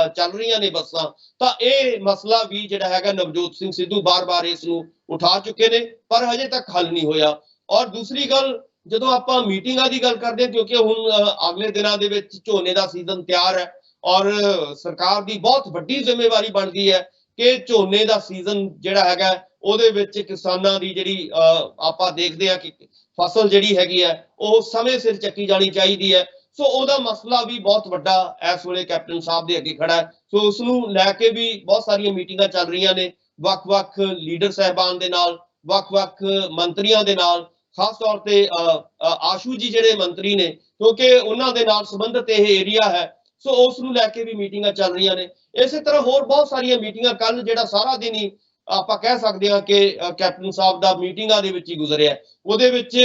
ਚੱਲ ਰਹੀਆਂ ਨੇ ਬੱਸਾਂ, ਤਾਂ ਇਹ ਮਸਲਾ ਵੀ ਜਿਹੜਾ ਹੈਗਾ ਨਵਜੋਤ ਸਿੰਘ ਸਿੱਧੂ ਬਾਰ-ਬਾਰ ਇਸ ਨੂੰ ਉਠਾ ਚੁੱਕੇ ਨੇ, ਪਰ ਹਜੇ ਤੱਕ ਹੱਲ ਨਹੀਂ ਹੋਇਆ। ਔਰ ਦੂਸਰੀ ਗੱਲ, ਜਦੋਂ ਆਪਾਂ ਮੀਟਿੰਗਾਂ ਦੀ ਗੱਲ ਕਰਦੇ ਹਾਂ, ਕਿਉਂਕਿ ਹੁਣ ਅਗਲੇ ਦਿਨਾਂ ਦੇ ਵਿੱਚ ਝੋਨੇ ਦਾ ਸੀਜ਼ਨ ਤਿਆਰ ਹੈ ਔਰ ਸਰਕਾਰ ਦੀ ਬਹੁਤ ਵੱਡੀ ਜ਼ਿੰਮੇਵਾਰੀ ਬਣਦੀ ਹੈ ਕਿ ਝੋਨੇ ਦਾ ਸੀਜ਼ਨ ਜਿਹੜਾ ਹੈਗਾ ਉਹਦੇ ਵਿੱਚ ਕਿਸਾਨਾਂ ਦੀ ਜਿਹੜੀ ਆਪਾਂ ਦੇਖਦੇ ਹਾਂ ਕਿ ਫਸਲ ਜਿਹੜੀ ਹੈਗੀ ਹੈ ਉਹ ਸਮੇਂ ਸਿਰ ਚੱਕੀ ਜਾਣੀ ਚਾਹੀਦੀ ਹੈ। ਸੋ ਉਹਦਾ ਮਸਲਾ ਵੀ ਬਹੁਤ ਵੱਡਾ ਇਸ ਵੇਲੇ ਕੈਪਟਨ ਸਾਹਿਬ ਦੇ ਅੱਗੇ ਖੜਾ ਹੈ। ਸੋ ਉਸ ਨੂੰ ਲੈ ਕੇ ਵੀ ਬਹੁਤ ਸਾਰੀਆਂ ਮੀਟਿੰਗਾਂ ਚੱਲ ਰਹੀਆਂ ਨੇ ਵੱਖ-ਵੱਖ ਲੀਡਰ ਸਾਹਿਬਾਨ ਦੇ ਨਾਲ, ਵੱਖ-ਵੱਖ ਮੰਤਰੀਆਂ ਦੇ ਨਾਲ, ਖਾਸ ਤੌਰ ਤੇ ਆਸ਼ੂ ਜੀ ਜਿਹੜੇ ਮੰਤਰੀ ਨੇ, ਕਿਉਂਕਿ ਉਹਨਾਂ ਦੇ ਨਾਲ ਸੰਬੰਧਿਤ ਇਹ ਏਰੀਆ ਹੈ। ਸੋ ਉਸ ਨੂੰ ਲੈ ਕੇ ਵੀ ਮੀਟਿੰਗਾਂ ਚੱਲ ਰਹੀਆਂ ਨੇ। ਇਸੇ ਤਰ੍ਹਾਂ ਹੋਰ ਬਹੁਤ ਸਾਰੀਆਂ ਮੀਟਿੰਗਾਂ, ਕੱਲ ਜਿਹੜਾ ਸਾਰਾ ਦਿਨ ਹੀ ਆਪਾਂ ਕਹਿ ਸਕਦੇ ਹਾਂ ਕਿ ਕੈਪਟਨ ਸਾਹਿਬ ਦਾ ਮੀਟਿੰਗਾਂ ਦੇ ਵਿੱਚ ਹੀ ਗੁਜ਼ਰਿਆ। ਉਹਦੇ ਵਿੱਚ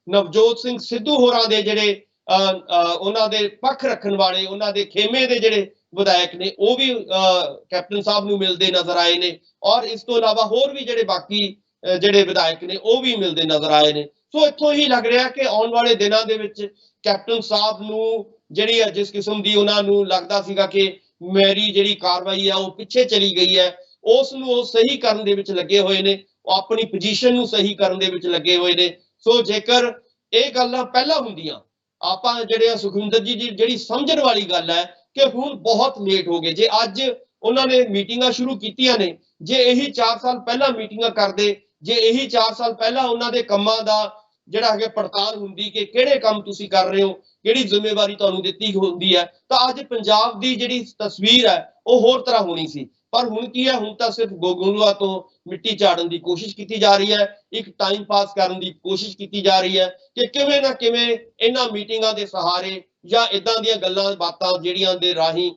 ਨਵਜੋਤ ਸਿੰਘ ਸਿੱਧੂ ਹੋਰਾਂ ਦੇ ਜਿਹੜੇ ਉਹਨਾਂ ਦੇ ਪੱਖ ਰੱਖਣ ਵਾਲੇ, ਉਹਨਾਂ ਦੇ ਖੇਮੇ ਦੇ ਜਿਹੜੇ ਵਿਧਾਇਕ ਨੇ, ਉਹ ਵੀ ਕੈਪਟਨ ਸਾਹਿਬ ਨੂੰ ਮਿਲਦੇ ਨਜ਼ਰ ਆਏ ਨੇ। ਔਰ ਇਸ ਤੋਂ ਇਲਾਵਾ ਹੋਰ ਵੀ ਜਿਹੜੇ ਬਾਕੀ ਜਿਹੜੇ ਵਿਧਾਇਕ ਨੇ ਉਹ ਵੀ ਮਿਲਦੇ ਨਜ਼ਰ ਆਏ ਨੇ। ਸੋ ਇੱਥੋਂ ਹੀ ਲੱਗ ਰਿਹਾ ਕਿ ਆਉਣ ਵਾਲੇ ਦਿਨਾਂ ਦੇ ਵਿੱਚ ਕੈਪਟਨ ਸਾਹਿਬ ਨੂੰ ਜਿਹੜੀ ਜਿਸ ਕਿਸਮ ਦੀ ਉਹਨਾਂ ਨੂੰ ਲੱਗਦਾ ਸੀਗਾ ਕਿ ਮੇਰੀ ਜਿਹੜੀ ਕਾਰਵਾਈ ਆ ਉਹ ਪਿੱਛੇ ਚਲੀ ਗਈ ਹੈ, ਉਸ ਨੂੰ ਉਹ ਸਹੀ ਕਰਨ ਦੇ ਵਿੱਚ ਲੱਗੇ ਹੋਏ ਨੇ, ਉਹ ਆਪਣੀ ਪੋਜੀਸ਼ਨ ਨੂੰ ਸਹੀ ਕਰਨ ਦੇ ਵਿੱਚ ਲੱਗੇ ਹੋਏ ਨੇ। ਸੋ ਜੇਕਰ ਇਹ ਗੱਲਾਂ ਪਹਿਲਾਂ ਹੁੰਦੀਆਂ, ਆਪਾਂ ਜਿਹੜੇ ਸੁਖਵਿੰਦਰ ਜੀ ਜਿਹੜੀ ਸਮਝਣ ਵਾਲੀ ਗੱਲ ਹੈ ਕਿ ਹੁਣ ਬਹੁਤ ਲੇਟ ਹੋ ਗਏ। ਜੇ ਅੱਜ ਉਹਨਾਂ ਨੇ ਮੀਟਿੰਗਾਂ ਸ਼ੁਰੂ ਕੀਤੀਆਂ ਨੇ, ਜੇ ਇਹੀ 4 ਸਾਲ ਪਹਿਲਾਂ ਮੀਟਿੰਗਾਂ ਕਰਦੇ, ਜੇ ਇਹੀ 4 ਸਾਲ ਪਹਿਲਾਂ ਉਹਨਾਂ ਦੇ ਕੰਮਾਂ ਦਾ ਜਿਹੜਾ ਹੈਗਾ ਪੜਤਾਲ ਹੁੰਦੀ ਕਿ ਕਿਹੜੇ ਕੰਮ ਤੁਸੀਂ ਕਰ ਰਹੇ ਹੋ, ਕਿਹੜੀ ਜ਼ਿੰਮੇਵਾਰੀ ਤੁਹਾਨੂੰ ਦਿੱਤੀ ਹੁੰਦੀ ਹੈ, ਤਾਂ ਅੱਜ ਪੰਜਾਬ ਦੀ ਜਿਹੜੀ ਤਸਵੀਰ ਹੈ ਉਹ ਹੋਰ ਤਰ੍ਹਾਂ ਹੋਣੀ ਸੀ। ਪਰ ਹੁਣ ਕੀ ਹੈ, ਹੁਣ ਤਾਂ ਸਿਰਫ ਗੋਗਨੂਆ ਤੋਂ ਮਿੱਟੀ ਝਾੜਨ ਦੀ ਕੋਸ਼ਿਸ਼ ਕੀਤੀ ਜਾ ਰਹੀ ਹੈ, ਇੱਕ ਟਾਈਮ ਪਾਸ ਕਰਨ ਦੀ ਕੋਸ਼ਿਸ਼ ਕੀਤੀ ਜਾ ਰਹੀ ਹੈ ਕਿ ਕਿਵੇਂ ਨਾ ਕਿਵੇਂ ਇਹਨਾਂ ਮੀਟਿੰਗਾਂ ਦੇ ਸਹਾਰੇ ਜਾਂ ਇਦਾਂ ਦੀਆਂ ਗੱਲਾਂ ਬਾਤਾਂ ਜਿਹੜੀਆਂ ਦੇ ਰਾਹੀਂ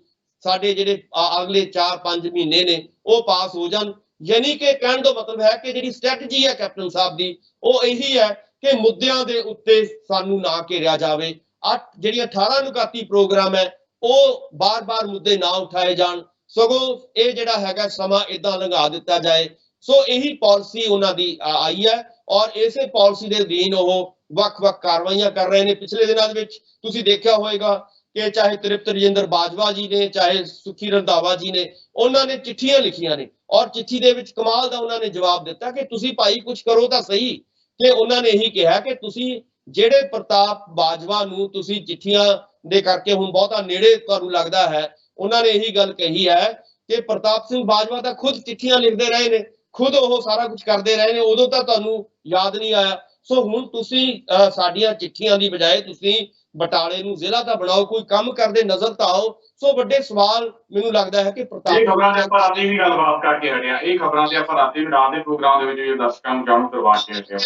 ਸਾਡੇ ਜਿਹੜੇ ਅਗਲੇ 4-5 ਮਹੀਨੇ ਨੇ ਉਹ ਪਾਸ ਹੋ ਜਾਣ। ਯਾਨੀ ਕਿ ਕਹਿਣ ਦਾ ਮਤਲਬ ਹੈ ਕਿ ਜਿਹੜੀ ਸਟ੍ਰੈਟਜੀ ਹੈ ਕੈਪਟਨ ਸਾਹਿਬ ਦੀ ਉਹ ਇਹੀ ਹੈ ਕਿ ਮੁੱਦਿਆਂ ਦੇ ਉੱਤੇ ਸਾਨੂੰ ਨਾ ਘੇਰਿਆ ਜਾਵੇ। ਜਿਹੜੀਆਂ 18 ਨੁਕਾਤੀ ਪ੍ਰੋਗਰਾਮ ਹੈ ਉਹ ਬਾਰ-ਬਾਰ ਮੁੱਦੇ ਨਾ ਉਠਾਏ ਜਾਣ, ਸਗੋਂ ਇਹ ਜਿਹੜਾ ਹੈਗਾ ਸਮਾਂ ਇਦਾਂ ਲੰਘਾ ਦਿੱਤਾ ਜਾਏ। ਸੋ ਇਹੀ ਪਾਲਿਸੀ ਉਹਨਾਂ ਦੀ ਆਈ ਹੈ ਔਰ ਇਸੇ ਪਾਲਿਸੀ ਦੇ ਅਧੀਨ ਉਹ ਵੱਖ-ਵੱਖ ਕਾਰਵਾਈਆਂ ਕਰ ਰਹੇ ਨੇ। ਪਿਛਲੇ ਦਿਨਾਂ ਦੇ ਵਿੱਚ ਤੁਸੀਂ ਦੇਖਿਆ ਹੋਵੇਗਾ ਕਿ ਚਾਹੇ ਤ੍ਰਿਪਤ ਰਜਿੰਦਰ ਬਾਜਵਾ ਜੀ ਨੇ, ਚਾਹੇ ਸੁਖੀ ਰੰਧਾਵਾ ਜੀ ਨੇ, ਉਹਨਾਂ ਨੇ ਚਿੱਠੀਆਂ ਲਿਖੀਆਂ ਨੇ ਔਰ ਚਿੱਠੀ ਦੇ ਵਿੱਚ ਕਮਾਲ ਦਾ ਉਹਨਾਂ ਨੇ ਜਵਾਬ ਦਿੱਤਾ ਕਿ ਤੁਸੀਂ ਭਾਈ ਕੁਝ ਕਰੋ ਤਾਂ ਸਹੀ। ਕਿ ਉਹਨਾਂ ਨੇ ਇਹੀ ਕਿਹਾ ਕਿ ਤੁਸੀਂ ਜਿਹੜੇ ਪ੍ਰਤਾਪ ਬਾਜਵਾ ਨੂੰ ਤੁਸੀਂ ਚਿੱਠੀਆਂ ਦੇ ਕਰਕੇ ਹੁਣ ਬਹੁਤਾ ਨੇੜੇ ਤੁਹਾਨੂੰ ਲੱਗਦਾ ਹੈ, ਉਹਨਾਂ ਨੇ ਇਹੀ ਗੱਲ ਕਹੀ ਹੈ ਕਿ ਪ੍ਰਤਾਪ ਸਿੰਘ ਬਾਜਵਾ ਤਾਂ ਖੁਦ ਚਿੱਠੀਆਂ ਲਿਖਦੇ ਰਹੇ ਨੇ, ਖੁਦ ਉਹ ਸਾਰਾ ਕੁਝ ਕਰਦੇ ਰਹੇ ਨੇ, ਉਦੋਂ ਤਾਂ ਤੁਹਾਨੂੰ ਯਾਦ ਨਹੀਂ ਆਇਆ। ਸੋ ਹੁਣ ਤੁਸੀਂ ਸਾਡੀਆਂ ਚਿੱਠੀਆਂ ਦੀ ਬਜਾਏ ਤੁਸੀਂ ਬਟਾਲੇ ਨੂੰ ਜ਼ਿਲ੍ਹਾ ਤਾਂ ਬਣਾਓ, ਕੋਈ ਕੰਮ ਕਰਦੇ ਨਜ਼ਰ ਤਾਂ ਆਓ। ਸੋ ਵੱਡੇ ਸਵਾਲ ਮੈਨੂੰ ਲੱਗਦਾ ਹੈ ਕਿ ਪ੍ਰਤਾਪ ਇਹ ਖਬਰਾਂ ਦੇ ਆਪਾਂ ਰਾਤੀ ਵੀ ਗੱਲਬਾਤ ਕਰਕੇ ਹਟਿਆ, ਇਹ ਖਬਰਾਂ ਤੇ ਆਪਾਂ ਰਾਤੀ ਵੀ ਰਾਤ ਦੇ ਪ੍ਰੋਗਰਾਮ ਦੇ ਵਿੱਚ ਵੀ ਦਰਸ਼ਕਾਂ ਨੂੰ ਜਾਣੂ ਕਰਵਾ ਕੇ ਹਟਿਆ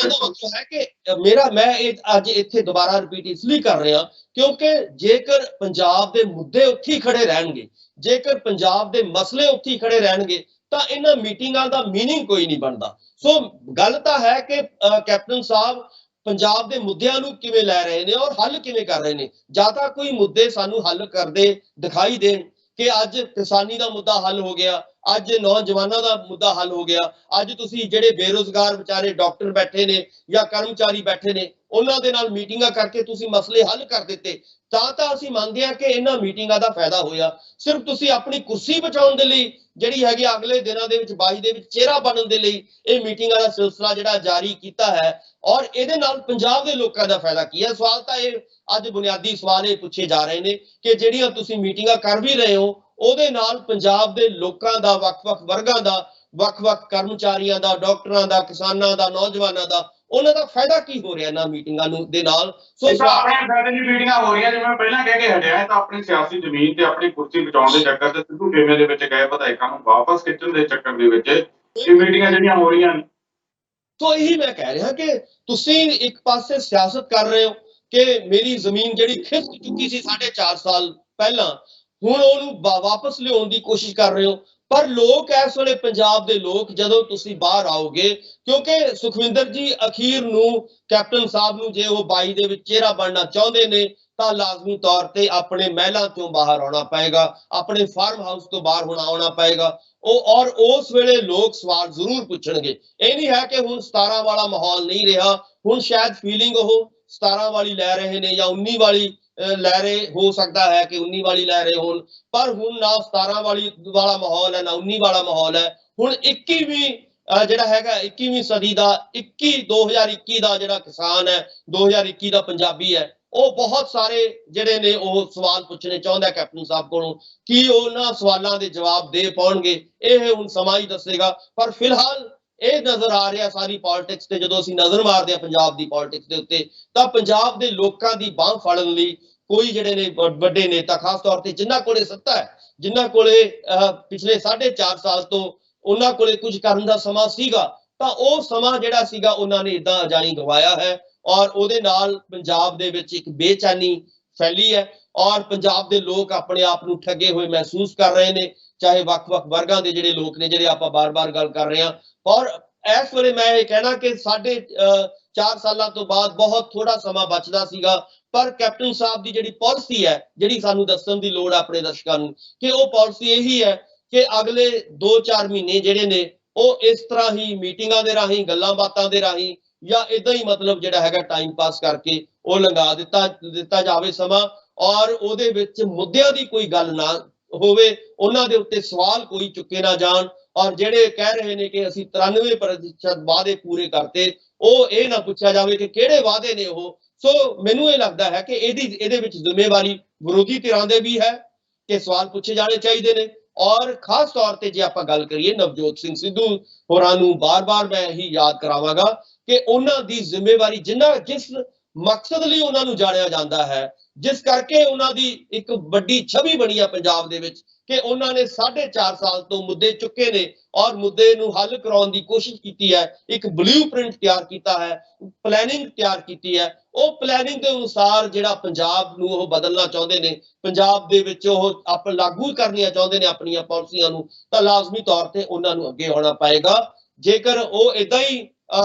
ਹੈ ਕਿ ਮੈਂ ਇਹ ਅੱਜ ਇੱਥੇ ਦੁਬਾਰਾ ਰਿਪੀਟ ਇਸ ਲਈ ਕਰ ਰਿਹਾ ਕਿਉਂਕਿ ਜੇਕਰ ਪੰਜਾਬ ਦੇ ਮੁੱਦੇ ਉੱਥੇ ਹੀ ਖੜੇ ਰਹਿਣਗੇ, ਜੇਕਰ ਪੰਜਾਬ ਦੇ ਮਸਲੇ ਉੱਥੇ ਹੀ ਖੜੇ ਰਹਿਣਗੇ ਤਾਂ ਇਹਨਾਂ ਮੀਟਿੰਗਾਂ ਦਾ ਮੀਨਿੰਗ ਕੋਈ ਨਹੀਂ ਬਣਦਾ। ਸੋ ਗੱਲ ਤਾਂ ਹੈ ਕਿ ਕੈਪਟਨ ਸਾਹਿਬ ਪੰਜਾਬ ਦੇ ਮੁੱਦਿਆਂ ਨੂੰ ਕਿਵੇਂ ਲੈ ਰਹੇ ਨੇ ਔਰ ਹੱਲ ਕਿਵੇਂ ਕਰ ਰਹੇ ਨੇ। ਜਾਂ ਤਾਂ ਕੋਈ ਮੁੱਦੇ ਸਾਨੂੰ ਹੱਲ ਕਰਦੇ ਦਿਖਾਈ ਦੇਣ ਕਿ ਅੱਜ ਕਿਸਾਨੀ ਦਾ ਮੁੱਦਾ ਹੱਲ ਹੋ ਗਿਆ, ਅੱਜ ਨੌਜਵਾਨਾਂ ਦਾ ਮੁੱਦਾ ਹੱਲ ਹੋ ਗਿਆ, ਅੱਜ ਤੁਸੀਂ ਜਿਹੜੇ ਬੇਰੁਜ਼ਗਾਰ ਵਿਚਾਰੇ ਡਾਕਟਰ ਬੈਠੇ ਨੇ ਜਾਂ ਕਰਮਚਾਰੀ ਬੈਠੇ ਨੇ ਉਹਨਾਂ ਦੇ ਨਾਲ ਮੀਟਿੰਗਾਂ ਕਰਕੇ ਤੁਸੀਂ ਮਸਲੇ ਹੱਲ ਕਰ ਦਿੱਤੇ, ਤਾਂ ਅਸੀਂ ਮੰਨਦੇ ਹਾਂ ਕਿ ਇਹਨਾਂ ਮੀਟਿੰਗਾਂ ਦਾ ਫਾਇਦਾ ਹੋਇਆ। ਸਿਰਫ ਤੁਸੀਂ ਆਪਣੀ ਕੁਰਸੀ ਬਚਾਉਣ ਦੇ ਲਈ ਜਿਹੜੀ ਹੈਗੀ ਅਗਲੇ ਦਿਨਾਂ ਦੇ ਵਿੱਚ 22 ਦੇ ਵਿੱਚ ਚਿਹਰਾ ਬਣਨ ਦੇ ਲਈ ਇਹ ਮੀਟਿੰਗਾਂ ਦਾ ਸਿਲਸਿਲਾ ਜਿਹੜਾ ਜਾਰੀ ਕੀਤਾ ਹੈ ਔਰ ਇਹਦੇ ਨਾਲ ਪੰਜਾਬ ਦੇ ਲੋਕਾਂ ਦਾ ਫਾਇਦਾ ਕੀ ਹੈ। ਸਵਾਲ ਤਾਂ ਇਹ ਅੱਜ ਬੁਨਿਆਦੀ ਸਵਾਲ ਇਹ ਪੁੱਛੇ ਜਾ ਰਹੇ ਨੇ ਕਿ ਜਿਹੜੀਆਂ ਤੁਸੀਂ ਮੀਟਿੰਗਾਂ ਕਰ ਵੀ ਰਹੇ ਹੋ ਉਹਦੇ ਨਾਲ ਪੰਜਾਬ ਦੇ ਲੋਕਾਂ ਦਾ, ਵੱਖ-ਵੱਖ ਵਰਗਾਂ ਦਾ, ਵੱਖ-ਵੱਖ ਕਰਮਚਾਰੀਆਂ ਦਾ, ਡਾਕਟਰਾਂ ਦਾ, ਕਿਸਾਨਾਂ ਦਾ, ਨੌਜਵਾਨਾਂ ਦਾ, ਉਹਨਾਂ ਦਾ ਫਾਇਦਾ ਕੀ ਹੋ ਰਿਹਾ ਇਹਨਾਂ ਮੀਟਿੰਗਾਂ ਨੂੰ ਦੇ ਨਾਲ। ਸੋ ਆਪਣੇ ਫਾਇਦੇ ਦੀ ਮੀਟਿੰਗਾਂ ਹੋ ਰਹੀਆਂ, ਜਿਵੇਂ ਮੈਂ ਪਹਿਲਾਂ ਕਹਿ ਕੇ ਹਟਿਆ ਤਾਂ ਆਪਣੀ ਸਿਆਸੀ ਜ਼ਮੀਨ ਤੇ ਆਪਣੀ ਕੁਰਸੀ ਬਚਾਉਣ ਦੇ ਚੱਕਰ ਤੇ ਸਿੱਧੂ ਖੇਮੇ ਦੇ ਵਿੱਚ ਗਏ ਵਿਧਾਇਕਾਂ ਨੂੰ ਵਾਪਸ ਖਿੱਚਣ ਦੇ ਚੱਕਰ ਦੇ ਵਿੱਚ ਇਹ ਮੀਟਿੰਗਾਂ ਜਿਹੜੀਆਂ ਹੋ ਰਹੀਆਂ ਨੇ ਸੋ ਇਹੀ ਮੈਂ ਕਹਿ ਰਿਹਾ ਕਿ ਤੁਸੀਂ ਇੱਕ ਪਾਸੇ ਸਿਆਸਤ ਕਰ ਰਹੇ ਹੋ ਕਿ ਮੇਰੀ ਜ਼ਮੀਨ ਜਿਹੜੀ ਖਿਸਕ ਚੁੱਕੀ ਸੀ 4.5 ਸਾਲ ਪਹਿਲਾਂ, ਹੁਣ ਉਹਨੂੰ ਵਾਪਸ ਲਿਆਉਣ ਦੀ ਕੋਸ਼ਿਸ਼ ਕਰ ਰਹੇ ਹੋ। ਪਰ ਲੋਕ ਇਸ ਵੇਲੇ ਪੰਜਾਬ ਦੇ ਲੋਕ ਜਦੋਂ ਤੁਸੀਂ ਬਾਹਰ ਆਓਗੇ, ਕਿਉਂਕਿ ਸੁਖਵਿੰਦਰ ਜੀ ਅਖੀਰ ਨੂੰ ਕੈਪਟਨ ਸਾਹਿਬ ਨੂੰ ਜੇ ਉਹ 22 ਦੇ ਵਿੱਚ ਚਿਹਰਾ ਬਣਨਾ ਚਾਹੁੰਦੇ ਨੇ ਤਾਂ ਲਾਜ਼ਮੀ ਤੌਰ ਤੇ ਆਪਣੇ ਮਹਿਲਾਂ ਤੋਂ ਬਾਹਰ ਆਉਣਾ ਪਏਗਾ, ਆਪਣੇ ਫਾਰਮ ਹਾਊਸ ਤੋਂ ਬਾਹਰ ਆਉਣਾ ਪਏਗਾ। ਔਰ ਉਸ ਵੇਲੇ ਲੋਕ ਸਵਾਲ ਜ਼ਰੂਰ ਪੁੱਛਣਗੇ। ਇਹ ਨਹੀਂ ਹੈ ਕਿ ਹੁਣ 17 ਵਾਲਾ ਮਾਹੌਲ ਨਹੀਂ ਰਿਹਾ, ਹੁਣ ਸ਼ਾਇਦ ਫੀਲਿੰਗ ਉਹ 17 ਵਾਲੀ ਲੈ ਰਹੇ ਨੇ ਜਾਂ 19 ਵਾਲੀ ਲੈ ਰਹੇ, ਹੋ ਸਕਦਾ ਹੈ ਕਿ 19 ਵਾਲੀ ਲੈ ਰਹੇ ਹੋਣ, ਪਰ ਹੁਣ ਨਾ 17 ਵਾਲਾ ਮਾਹੌਲ ਹੈ, ਨਾ 19 ਵਾਲਾ ਮਾਹੌਲ ਹੈ। ਹੁਣ 21ਵੀਂ ਜਿਹੜਾ ਹੈਗਾ 21ਵੀਂ ਸਦੀ ਦਾ 2021 ਦਾ ਜਿਹੜਾ ਕਿਸਾਨ ਹੈ, 2021 ਦਾ ਪੰਜਾਬੀ ਹੈ, ਉਹ ਬਹੁਤ ਸਾਰੇ ਜਿਹੜੇ ਨੇ ਉਹ ਸਵਾਲ ਪੁੱਛਣੇ ਚਾਹੁੰਦਾ ਕੈਪਟਨ ਸਾਹਿਬ ਕੋਲੋਂ। ਕੀ ਉਹਨਾਂ ਸਵਾਲਾਂ ਦੇ ਜਵਾਬ ਦੇ ਪਾਉਣਗੇ, ਇਹ ਹੁਣ ਸਮਾਂ ਹੀ ਦੱਸੇਗਾ। ਪਰ ਫਿਲਹਾਲ ਇਹ ਨਜ਼ਰ ਆ ਰਿਹਾ ਸਾਰੀ ਪੋਲਿਟਿਕਸ ਤੇ, ਜਦੋਂ ਅਸੀਂ ਨਜ਼ਰ ਮਾਰਦੇ ਹਾਂ ਪੰਜਾਬ ਦੀ ਪੋਲਿਟਿਕਸ ਦੇ ਉੱਤੇ, ਤਾਂ ਪੰਜਾਬ ਦੇ ਲੋਕਾਂ ਦੀ ਬਾਂਹ ਫੜਨ ਲਈ ਕੋਈ ਜਿਹੜੇ ਨੇ ਵੱਡੇ ਨੇਤਾ, ਖਾਸ ਤੌਰ ਤੇ ਜਿਨ੍ਹਾਂ ਕੋਲੇ ਸੱਤਾ ਹੈ, ਜਿਨ੍ਹਾਂ ਕੋਲੇ ਪਿਛਲੇ 4.5 ਸਾਲ ਤੋਂ ਉਹਨਾਂ ਕੋਲੇ ਕੁਝ ਕਰਨ ਦਾ ਸਮਾਂ ਸੀਗਾ, ਤਾਂ ਉਹ ਸਮਾਂ ਜਿਹੜਾ ਸੀਗਾ ਉਹਨਾਂ ਨੇ ਇਦਾਂ ਅਜਾਈ ਗਵਾਇਆ ਹੈ। ਔਰ ਉਹਦੇ ਨਾਲ ਪੰਜਾਬ ਦੇ ਵਿੱਚ ਇੱਕ ਬੇਚੈਨੀ ਫੈਲੀ ਹੈ ਔਰ ਪੰਜਾਬ ਦੇ ਲੋਕ ਆਪਣੇ ਆਪ ਨੂੰ ਠੱਗੇ ਹੋਏ ਮਹਿਸੂਸ ਕਰ ਰਹੇ ਨੇ, ਚਾਹੇ ਵੱਖ-ਵੱਖ ਵਰਗਾਂ ਦੇ ਜਿਹੜੇ ਲੋਕ ਨੇ, ਜਿਹੜੇ ਆਪਾਂ ਬਾਰ-ਬਾਰ ਗੱਲ ਕਰ ਰਹੇ ਹਾਂ। ਔਰ ਇਸ ਵੇਲੇ ਮੈਂ ਇਹ ਕਹਿਣਾ ਕਿ 4.5 ਸਾਲਾਂ ਤੋਂ ਬਾਅਦ ਬਹੁਤ ਥੋੜਾ ਸਮਾਂ ਬਚਦਾ ਸੀਗਾ, ਪਰ ਕੈਪਟਨ ਸਾਹਿਬ ਦੀ ਜਿਹੜੀ ਪਾਲਿਸੀ ਹੈ, ਜਿਹੜੀ ਸਾਨੂੰ ਦੱਸਣ ਦੀ ਲੋੜ ਹੈ ਆਪਣੇ ਦਰਸ਼ਕਾਂ ਨੂੰ, ਕਿ ਉਹ ਪਾਲਿਸੀ ਇਹੀ ਹੈ ਕਿ ਅਗਲੇ 2-4 ਮਹੀਨੇ ਜਿਹੜੇ ਨੇ ਉਹ ਇਸ ਤਰ੍ਹਾਂ ਹੀ ਮੀਟਿੰਗਾਂ ਦੇ ਰਾਹੀਂ, ਗੱਲਾਂ ਬਾਤਾਂ ਦੇ ਰਾਹੀਂ ਜਾਂ ਇਦਾਂ ਹੀ ਮਤਲਬ ਜਿਹੜਾ ਹੈਗਾ ਟਾਈਮ ਪਾਸ ਕਰਕੇ ਉਹ ਲੰਘਾ ਦਿੱਤਾ ਜਾਵੇ ਸਮਾਂ, ਔਰ ਉਹਦੇ ਵਿੱਚ ਮੁੱਦਿਆਂ ਦੀ ਕੋਈ ਗੱਲ ਨਾ ਹੋਵੇ, ਉਹਨਾਂ ਦੇ ਉੱਤੇ ਸਵਾਲ ਕੋਈ ਚੁੱਕੇ ਨਾ ਜਾਣ। ਔਰ ਜਿਹੜੇ ਕਹਿ ਰਹੇ ਨੇ ਕਿ ਅਸੀਂ 93% ਵਾਅਦੇ ਪੂਰੇ ਕਰਤੇ, ਉਹ ਇਹ ਨਾ ਪੁੱਛਿਆ ਜਾਵੇ ਕਿ ਕਿਹੜੇ ਵਾਅਦੇ ਨੇ ਉਹ। ਸੋ ਮੈਨੂੰ ਇਹ ਲੱਗਦਾ ਹੈ ਕਿ ਇਹਦੇ ਵਿੱਚ ਜ਼ਿੰਮੇਵਾਰੀ ਵਿਰੋਧੀ ਧਿਰਾਂ ਦੇ ਵੀ ਹੈ ਕਿ ਸਵਾਲ ਪੁੱਛੇ ਜਾਣੇ ਚਾਹੀਦੇ ਨੇ। ਔਰ ਖਾਸ ਤੌਰ ਤੇ ਜੇ ਆਪਾਂ ਗੱਲ ਕਰੀਏ ਨਵਜੋਤ ਸਿੰਘ ਸਿੱਧੂ ਹੋਰਾਂ ਨੂੰ ਬਾਰ-ਬਾਰ ਮੈਂ ਇਹੀ ਯਾਦ ਕਰਾਵਾਂਗਾ ਕਿ ਉਹਨਾਂ ਦੀ ਜ਼ਿੰਮੇਵਾਰੀ, ਜਿਸ ਮਕਸਦ ਲਈ ਉਹਨਾਂ ਨੂੰ ਜਾਣਿਆ ਜਾਂਦਾ ਹੈ, ਜਿਸ ਕਰਕੇ ਉਹਨਾਂ ਦੀ ਇੱਕ ਵੱਡੀ ਛਵੀ ਬਣੀ ਹੈ ਪੰਜਾਬ ਦੇ ਵਿੱਚ, ਕਿ ਉਹਨਾਂ ਨੇ 4.5 ਸਾਲ ਤੋਂ ਮੁੱਦੇ ਚੁੱਕੇ ਨੇ ਔਰ ਮੁੱਦੇ ਨੂੰ ਹੱਲ ਕਰਾਉਣ ਦੀ ਕੋਸ਼ਿਸ਼ ਕੀਤੀ ਹੈ, ਇੱਕ ਬਲੂਪ੍ਰਿੰਟ ਤਿਆਰ ਕੀਤਾ ਹੈ, ਪਲੈਨਿੰਗ ਤਿਆਰ ਕੀਤੀ ਹੈ। ਉਹ ਪਲੈਨਿੰਗ ਦੇ ਅਨੁਸਾਰ ਜਿਹੜਾ ਪੰਜਾਬ ਨੂੰ ਉਹ ਬਦਲਣਾ ਚਾਹੁੰਦੇ ਨੇ, ਪੰਜਾਬ ਦੇ ਵਿੱਚ ਉਹ ਆਪ ਲਾਗੂ ਕਰਨੀਆਂ ਚਾਹੁੰਦੇ ਨੇ ਆਪਣੀਆਂ ਪਾਲਿਸੀਆਂ ਨੂੰ, ਤਾਂ ਲਾਜ਼ਮੀ ਤੌਰ ਤੇ ਉਹਨਾਂ ਨੂੰ ਅੱਗੇ ਆਉਣਾ ਪਏਗਾ। ਜੇਕਰ ਉਹ ਇਦਾਂ ਹੀ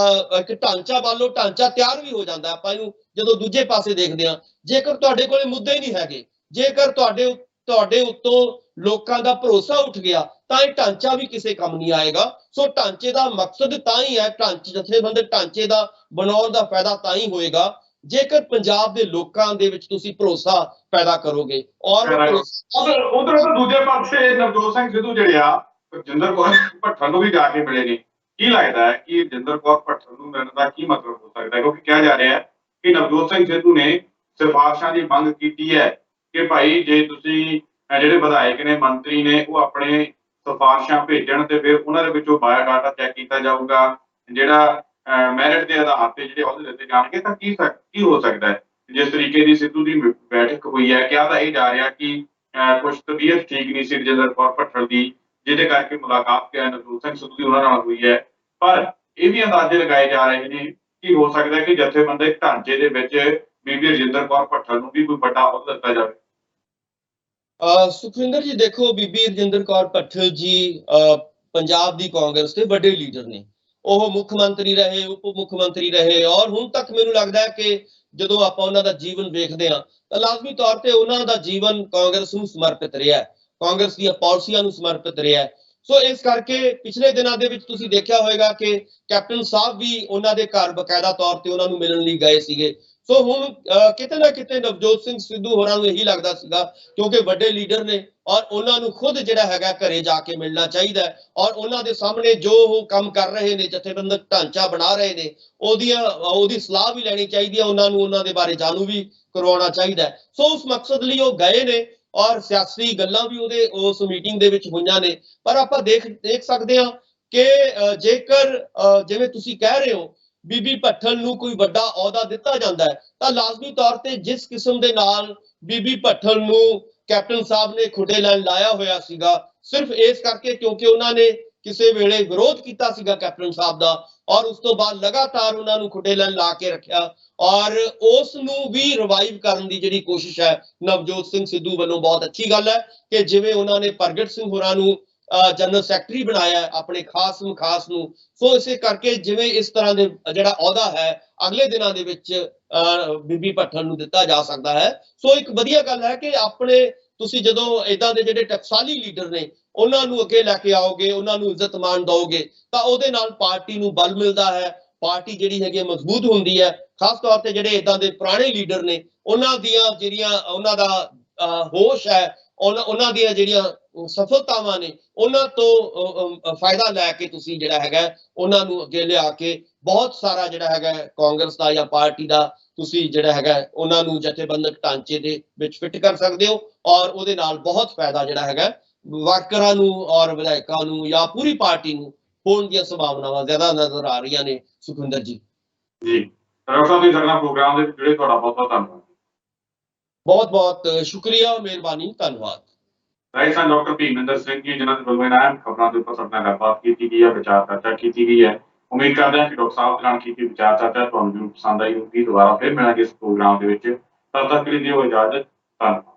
ਇੱਕ ਢਾਂਚਾ ਤਿਆਰ ਵੀ ਹੋ ਜਾਂਦਾ, ਆਪਾਂ ਇਹਨੂੰ ਜਦੋਂ ਦੂਜੇ ਪਾਸੇ ਦੇਖਦੇ ਹਾਂ, ਜੇਕਰ ਤੁਹਾਡੇ ਕੋਲੇ ਮੁੱਦੇ ਨਹੀਂ ਹੈਗੇ, ਜੇਕਰ ਤੁਹਾਡੇ ਉੱਤੋਂ ਲੋਕਾਂ ਦਾ ਭਰੋਸਾ ਉੱਠ ਗਿਆ, ਤਾਂ ਇਹ ਢਾਂਚਾ ਵੀ ਕਿਸੇ ਕੰਮ ਨਹੀਂ ਆਏਗਾ। ਸੋ ਢਾਂਚੇ ਦਾ ਮਕਸਦ ਤਾਂ ਹੀ ਹੈ, ਜਥੇਬੰਦਕ ਢਾਂਚੇ ਦਾ ਬਣਾਉਣ ਦਾ ਫਾਇਦਾ ਤਾਂ ਹੀ ਹੋਏਗਾ ਜੇਕਰ ਪੰਜਾਬ ਦੇ ਲੋਕਾਂ ਦੇ ਵਿੱਚ ਤੁਸੀਂ ਭਰੋਸਾ ਪੈਦਾ ਕਰੋਗੇ। ਔਰ ਉਧਰ ਦੂਜੇ ਪਾਸੇ ਨਵਜੋਤ ਸਿੰਘ ਸਿੱਧੂ ਜਿਹੜੇ ਆ ਰਜਿੰਦਰ ਕੌਰ ਭੱਠਲ ਨੂੰ ਵੀ ਜਾ ਕੇ ਮਿਲੇ ਨੇ। ਕੀ ਲੱਗਦਾ ਹੈ ਕਿ ਰਜਿੰਦਰ ਕੌਰ ਭੱਠਲ ਨੂੰ ਮਿਲਣ ਦਾ ਕੀ ਮਤਲਬ ਹੋ ਸਕਦਾ ਹੈ? ਕਿਉਂਕਿ ਕਿਹਾ ਜਾ ਰਿਹਾ ਹੈ ਕਿ ਨਵਜੋਤ ਸਿੰਘ ਸਿੱਧੂ ਨੇ ਸਿਫਾਰਸ਼ਾਂ ਦੀ ਮੰਗ ਕੀਤੀ ਹੈ ਕਿ ਭਾਈ ਜੇ ਤੁਸੀਂ ਜਿਹੜੇ ਵਿਧਾਇਕ ਨੇ, ਮੰਤਰੀ ਨੇ, ਉਹ ਆਪਣੇ ਸਿਫਾਰਸ਼ਾਂ ਭੇਜਣ ਤੇ ਫਿਰ ਉਹਨਾਂ ਦੇ ਵਿੱਚੋਂ ਬਾਇਓਡਾਟਾ ਚੈੱਕ ਕੀਤਾ ਜਾਊਗਾ, ਜਿਹੜਾ ਮੈਰਿਟ ਦੇ ਆਧਾਰ ਤੇ ਜਿਹੜੇ ਅਹੁਦੇ ਦਿੱਤੇ ਜਾਣਗੇ, ਤਾਂ ਕੀ ਹੋ ਸਕਦਾ ਹੈ? ਜਿਸ ਤਰੀਕੇ ਦੀ ਸਿੱਧੂ ਦੀ ਬੈਠਕ ਹੋਈ ਹੈ, ਕਿਹਾ ਤਾਂ ਇਹ ਜਾ ਰਿਹਾ ਕਿ ਕੁਝ ਤਬੀਅਤ ਠੀਕ ਨਹੀਂ ਸੀ ਰਜਿੰਦਰ ਕੌਰ ਭੱਠਲ ਦੀ, ਜਿਹਦੇ ਕਰਕੇ ਮੁਲਾਕਾਤ ਨਵਜੋਤ ਸਿੰਘ ਸਿੱਧੂ ਦੀ ਉਹਨਾਂ ਨਾਲ ਹੋਈ ਹੈ। ਪਰ ਇਹ ਵੀ ਅੰਦਾਜ਼ੇ ਲਗਾਏ ਜਾ ਰਹੇ ਨੇ ਕਿ ਹੋ ਸਕਦਾ ਹੈ ਕਿ ਜਥੇਬੰਦਕ ਢਾਂਚੇ ਦੇ ਵਿੱਚ ਬੀਬੀ ਰਜਿੰਦਰ ਕੌਰ ਭੱਠਲ ਨੂੰ ਵੀ ਕੋਈ ਵੱਡਾ ਅਹੁਦਾ ਦਿੱਤਾ ਜਾਵੇ। ਸੁਖਵਿੰਦਰ ਜੀ ਦੇਖੋ, ਬੀਬੀ ਰਜਿੰਦਰ ਕੌਰ ਭੱਠਲ ਜੀ ਪੰਜਾਬ ਦੀ ਕਾਂਗਰਸ ਦੇ ਵੱਡੇ ਲੀਡਰ ਨੇ। ਉਹ ਮੁੱਖ ਮੰਤਰੀ ਰਹੇ, ਉਪ ਮੁੱਖ ਮੰਤਰੀ ਰਹੇ, ਔਰ ਹੁਣ ਤੱਕ ਮੈਨੂੰ ਲੱਗਦਾ ਹੈ ਕਿ ਜਦੋਂ ਆਪਾਂ ਉਹਨਾਂ ਦਾ ਜੀਵਨ ਵੇਖਦੇ ਹਾਂ ਤਾਂ ਲਾਜ਼ਮੀ ਤੌਰ ਤੇ ਉਹਨਾਂ ਦਾ ਜੀਵਨ ਕਾਂਗਰਸ ਨੂੰ ਸਮਰਪਿਤ ਰਿਹਾ, ਕਾਂਗਰਸ ਦੀਆਂ ਪਾਲਿਸੀਆਂ ਨੂੰ ਸਮਰਪਿਤ ਰਿਹਾ। ਸੋ ਇਸ ਕਰਕੇ ਪਿਛਲੇ ਦਿਨਾਂ ਦੇ ਵਿੱਚ ਤੁਸੀਂ ਦੇਖਿਆ ਹੋਵੇਗਾ ਕਿ ਕੈਪਟਨ ਸਾਹਿਬ ਵੀ ਉਹਨਾਂ ਦੇ ਘਰ ਬਕਾਇਦਾ ਤੌਰ ਤੇ ਉਹਨਾਂ ਨੂੰ ਮਿਲਣ ਲਈ ਗਏ ਸੀਗੇ। ਸੋ ਹੁਣ ਕਿਤੇ ਨਾ ਕਿਤੇ ਨਵਜੋਤ ਸਿੰਘ ਸਿੱਧੂ ਹੋਰਾਂ ਨੂੰ ਇਹੀ ਲੱਗਦਾ ਸੀਗਾ, ਕਿਉਂਕਿ ਵੱਡੇ ਲੀਡਰ ਨੇ ਔਰ ਉਹਨਾਂ ਨੂੰ ਖੁਦ ਜਿਹੜਾ ਹੈਗਾ ਘਰੇ ਜਾ ਕੇ ਮਿਲਣਾ ਚਾਹੀਦਾ ਹੈ, ਔਰ ਉਹਨਾਂ ਦੇ ਸਾਹਮਣੇ ਜੋ ਉਹ ਕੰਮ ਕਰ ਰਹੇ ਨੇ, ਜਥੇਬੰਦਕ ਢਾਂਚਾ ਬਣਾ ਰਹੇ ਨੇ, ਉਹਦੀ ਸਲਾਹ ਵੀ ਲੈਣੀ ਚਾਹੀਦੀ ਹੈ, ਉਹਨਾਂ ਨੂੰ ਉਹਨਾਂ ਦੇ ਬਾਰੇ ਜਾਣੂ ਵੀ ਕਰਵਾਉਣਾ ਚਾਹੀਦਾ ਹੈ। ਸੋ ਉਸ ਮਕਸਦ ਲਈ ਉਹ ਗਏ ਨੇ ਔਰ ਸਿਆਸੀ ਗੱਲਾਂ ਵੀ ਉਸ ਮੀਟਿੰਗ ਦੇ ਵਿੱਚ ਹੋਈਆਂ ਨੇ। ਪਰ ਆਪਾਂ ਦੇਖ ਸਕਦੇ ਹਾਂ ਕਿ ਜੇਕਰ ਜਿਵੇਂ ਤੁਸੀਂ ਕਹਿ ਰਹੇ ਹੋ ਬੀਬੀ ਭੱਠਲ ਨੂੰ ਕੋਈ ਵੱਡਾ ਅਹੁਦਾ ਦਿੱਤਾ ਜਾਂਦਾ ਹੈ, ਤਾਂ ਲਾਜ਼ਮੀ ਤੌਰ ਤੇ ਜਿਸ ਕਿਸਮ ਦੇ ਨਾਲ ਬੀਬੀ ਭੱਠਲ ਨੂੰ ਕੈਪਟਨ ਸਾਹਿਬ ਨੇ ਖੁੱਡੇ ਲੈਣ ਲਾਇਆ ਹੋਇਆ ਸੀਗਾ, ਸਿਰਫ ਇਸ ਕਰਕੇ ਕਿਉਂਕਿ ਉਹਨਾਂ ਨੇ ਕਿਸੇ ਵੇਲੇ ਵਿਰੋਧ ਕੀਤਾ ਸੀਗਾ ਕੈਪਟਨ ਸਾਹਿਬ ਦਾ, ਔਰ ਉਸ ਤੋਂ ਬਾਅਦ ਲਗਾਤਾਰ ਉਹਨਾਂ ਨੂੰ ਖੁੱਡੇ ਲਾ ਕੇ ਰੱਖਿਆ, ਔਰ ਉਸ ਨੂੰ ਵੀ ਰਿਵਾਈਵ ਕਰਨ ਦੀ ਜਿਹੜੀ ਕੋਸ਼ਿਸ਼ ਹੈ ਨਵਜੋਤ ਸਿੰਘ ਸਿੱਧੂ ਵੱਲੋਂ। ਬਹੁਤ ਅੱਛੀ ਗੱਲ ਹੈ ਕਿ ਜਿਵੇਂ ਉਹਨਾਂ ਨੇ ਪ੍ਰਗਟ ਸਿੰਘ ਹੋਰਾਂ ਨੂੰ ਜਨਰਲ ਸੈਕਟਰੀ ਬਣਾਇਆ ਆਪਣੇ ਖਾਸ ਨੂੰ, ਸੋ ਇਸੇ ਕਰਕੇ ਜਿਵੇਂ ਇਸ ਤਰ੍ਹਾਂ ਦੇ ਜਿਹੜਾ ਅਹੁਦਾ ਹੈ ਅਗਲੇ ਦਿਨਾਂ ਦੇ ਵਿੱਚ ਬੀਬੀ ਭੱਠਲ ਨੂੰ ਦਿੱਤਾ ਜਾ ਸਕਦਾ ਹੈ। ਸੋ ਇੱਕ ਵਧੀਆ ਗੱਲ ਹੈ ਕਿ ਆਪਣੇ ਤੁਸੀਂ ਜਦੋਂ ਇਦਾਂ ਦੇ ਜਿਹੜੇ ਟਕਸਾਲੀ ਲੀਡਰ ਨੇ ਉਹਨਾਂ ਨੂੰ ਅੱਗੇ ਲੈ ਕੇ ਆਓਗੇ, ਉਹਨਾਂ ਨੂੰ ਇੱਜ਼ਤ ਮਾਣ ਦਓਗੇ, ਤਾਂ ਉਹਦੇ ਨਾਲ ਪਾਰਟੀ ਨੂੰ ਬਲ ਮਿਲਦਾ ਹੈ, ਪਾਰਟੀ ਜਿਹੜੀ ਹੈਗੀ ਮਜ਼ਬੂਤ ਹੁੰਦੀ ਹੈ। ਖਾਸ ਤੌਰ ਤੇ ਜਿਹੜੇ ਇਦਾਂ ਦੇ ਪੁਰਾਣੇ ਲੀਡਰ ਨੇ ਉਹਨਾਂ ਦੀਆਂ ਜਿਹੜੀਆਂ ਉਹਨਾਂ ਦਾ ਹੋਸ਼ ਹੈ, ਉਹਨਾਂ ਦੀਆਂ ਜਿਹੜੀਆਂ ਸਫਲਤਾਵਾਂ ਨੇ ਉਹਨਾਂ ਤੋਂ ਫਾਇਦਾ ਲੈ ਕੇ ਤੁਸੀਂ ਜਿਹੜਾ ਹੈਗਾ ਉਹਨਾਂ ਨੂੰ ਅੱਗੇ ਲਿਆ ਕੇ ਬਹੁਤ ਸਾਰਾ ਜਿਹੜਾ ਹੈਗਾ ਕਾਂਗਰਸ ਦਾ ਜਾਂ ਪਾਰਟੀ ਦਾ ਤੁਸੀਂ ਜਿਹੜਾ ਹੈਗਾ ਉਹਨਾਂ ਨੂੰ ਜਥੇਬੰਦਕ ਢਾਂਚੇ ਦੇ ਵਿੱਚ ਫਿੱਟ ਕਰ ਸਕਦੇ ਹੋ, ਔਰ ਉਹਦੇ ਨਾਲ ਬਹੁਤ ਫਾਇਦਾ ਜਿਹੜਾ ਹੈਗਾ ਵਰਕਰਾਂ ਨੂੰ ਔਰ ਵਿਧਾਇਕਾਂ ਨੂੰ ਜਾਂ ਪੂਰੀ ਪਾਰਟੀ ਨੂੰ ਹੋਣ ਦੀਆਂ ਸੰਭਾਵਨਾਵਾਂ ਜ਼ਿਆਦਾ ਨਜ਼ਰ ਆ ਰਹੀਆਂ ਨੇ। ਸੁਖਵਿੰਦਰ ਜੀ ਡਾਕਟਰ ਸਾਹਿਬ ਜੀ ਸਾਡੇ ਪ੍ਰੋਗਰਾਮ ਦੇ ਵਿੱਚ ਜੁੜੇ, ਤੁਹਾਡਾ ਬਹੁਤ ਬਹੁਤ ਧੰਨਵਾਦ। ਬਹੁਤ ਸ਼ੁਕਰੀਆ, ਮਿਹਰਬਾਨੀ, ਧੰਨਵਾਦ। ਰਾਈਟ ਸਨ ਡਾਕਟਰ ਭੀਮਿੰਦਰ ਸਿੰਘ ਜੀ, ਜਿਨ੍ਹਾਂ ਦੇ ਵੱਲੋਂ ਅਹਿਮ ਖਬਰਾਂ ਦੇ ਉੱਪਰ ਸਾਡੇ ਨਾਲ ਗੱਲਬਾਤ ਕੀਤੀ ਗਈ ਹੈ, ਵਿਚਾਰ ਚਰਚਾ ਕੀਤੀ ਗਈ ਹੈ। ਉਮੀਦ ਕਰਦੇ ਹਾਂ ਕਿ ਡਾਕਟਰ ਸਾਹਿਬ ਦੇ ਨਾਲ ਕੀਤੀ ਵਿਚਾਰ ਚਰਚਾ ਤੁਹਾਨੂੰ ਜ਼ਰੂਰ ਪਸੰਦ ਆਈ ਹੋਵੇਗੀ। ਦੁਬਾਰਾ ਫਿਰ ਮਿਲਾਂਗੇ ਇਸ ਪ੍ਰੋਗਰਾਮ ਦੇ ਵਿੱਚ, ਤਦ ਤੱਕ ਲਈ ਦਿਓ ਇਜਾਜ਼ਤ। ਧੰਨਵਾਦ।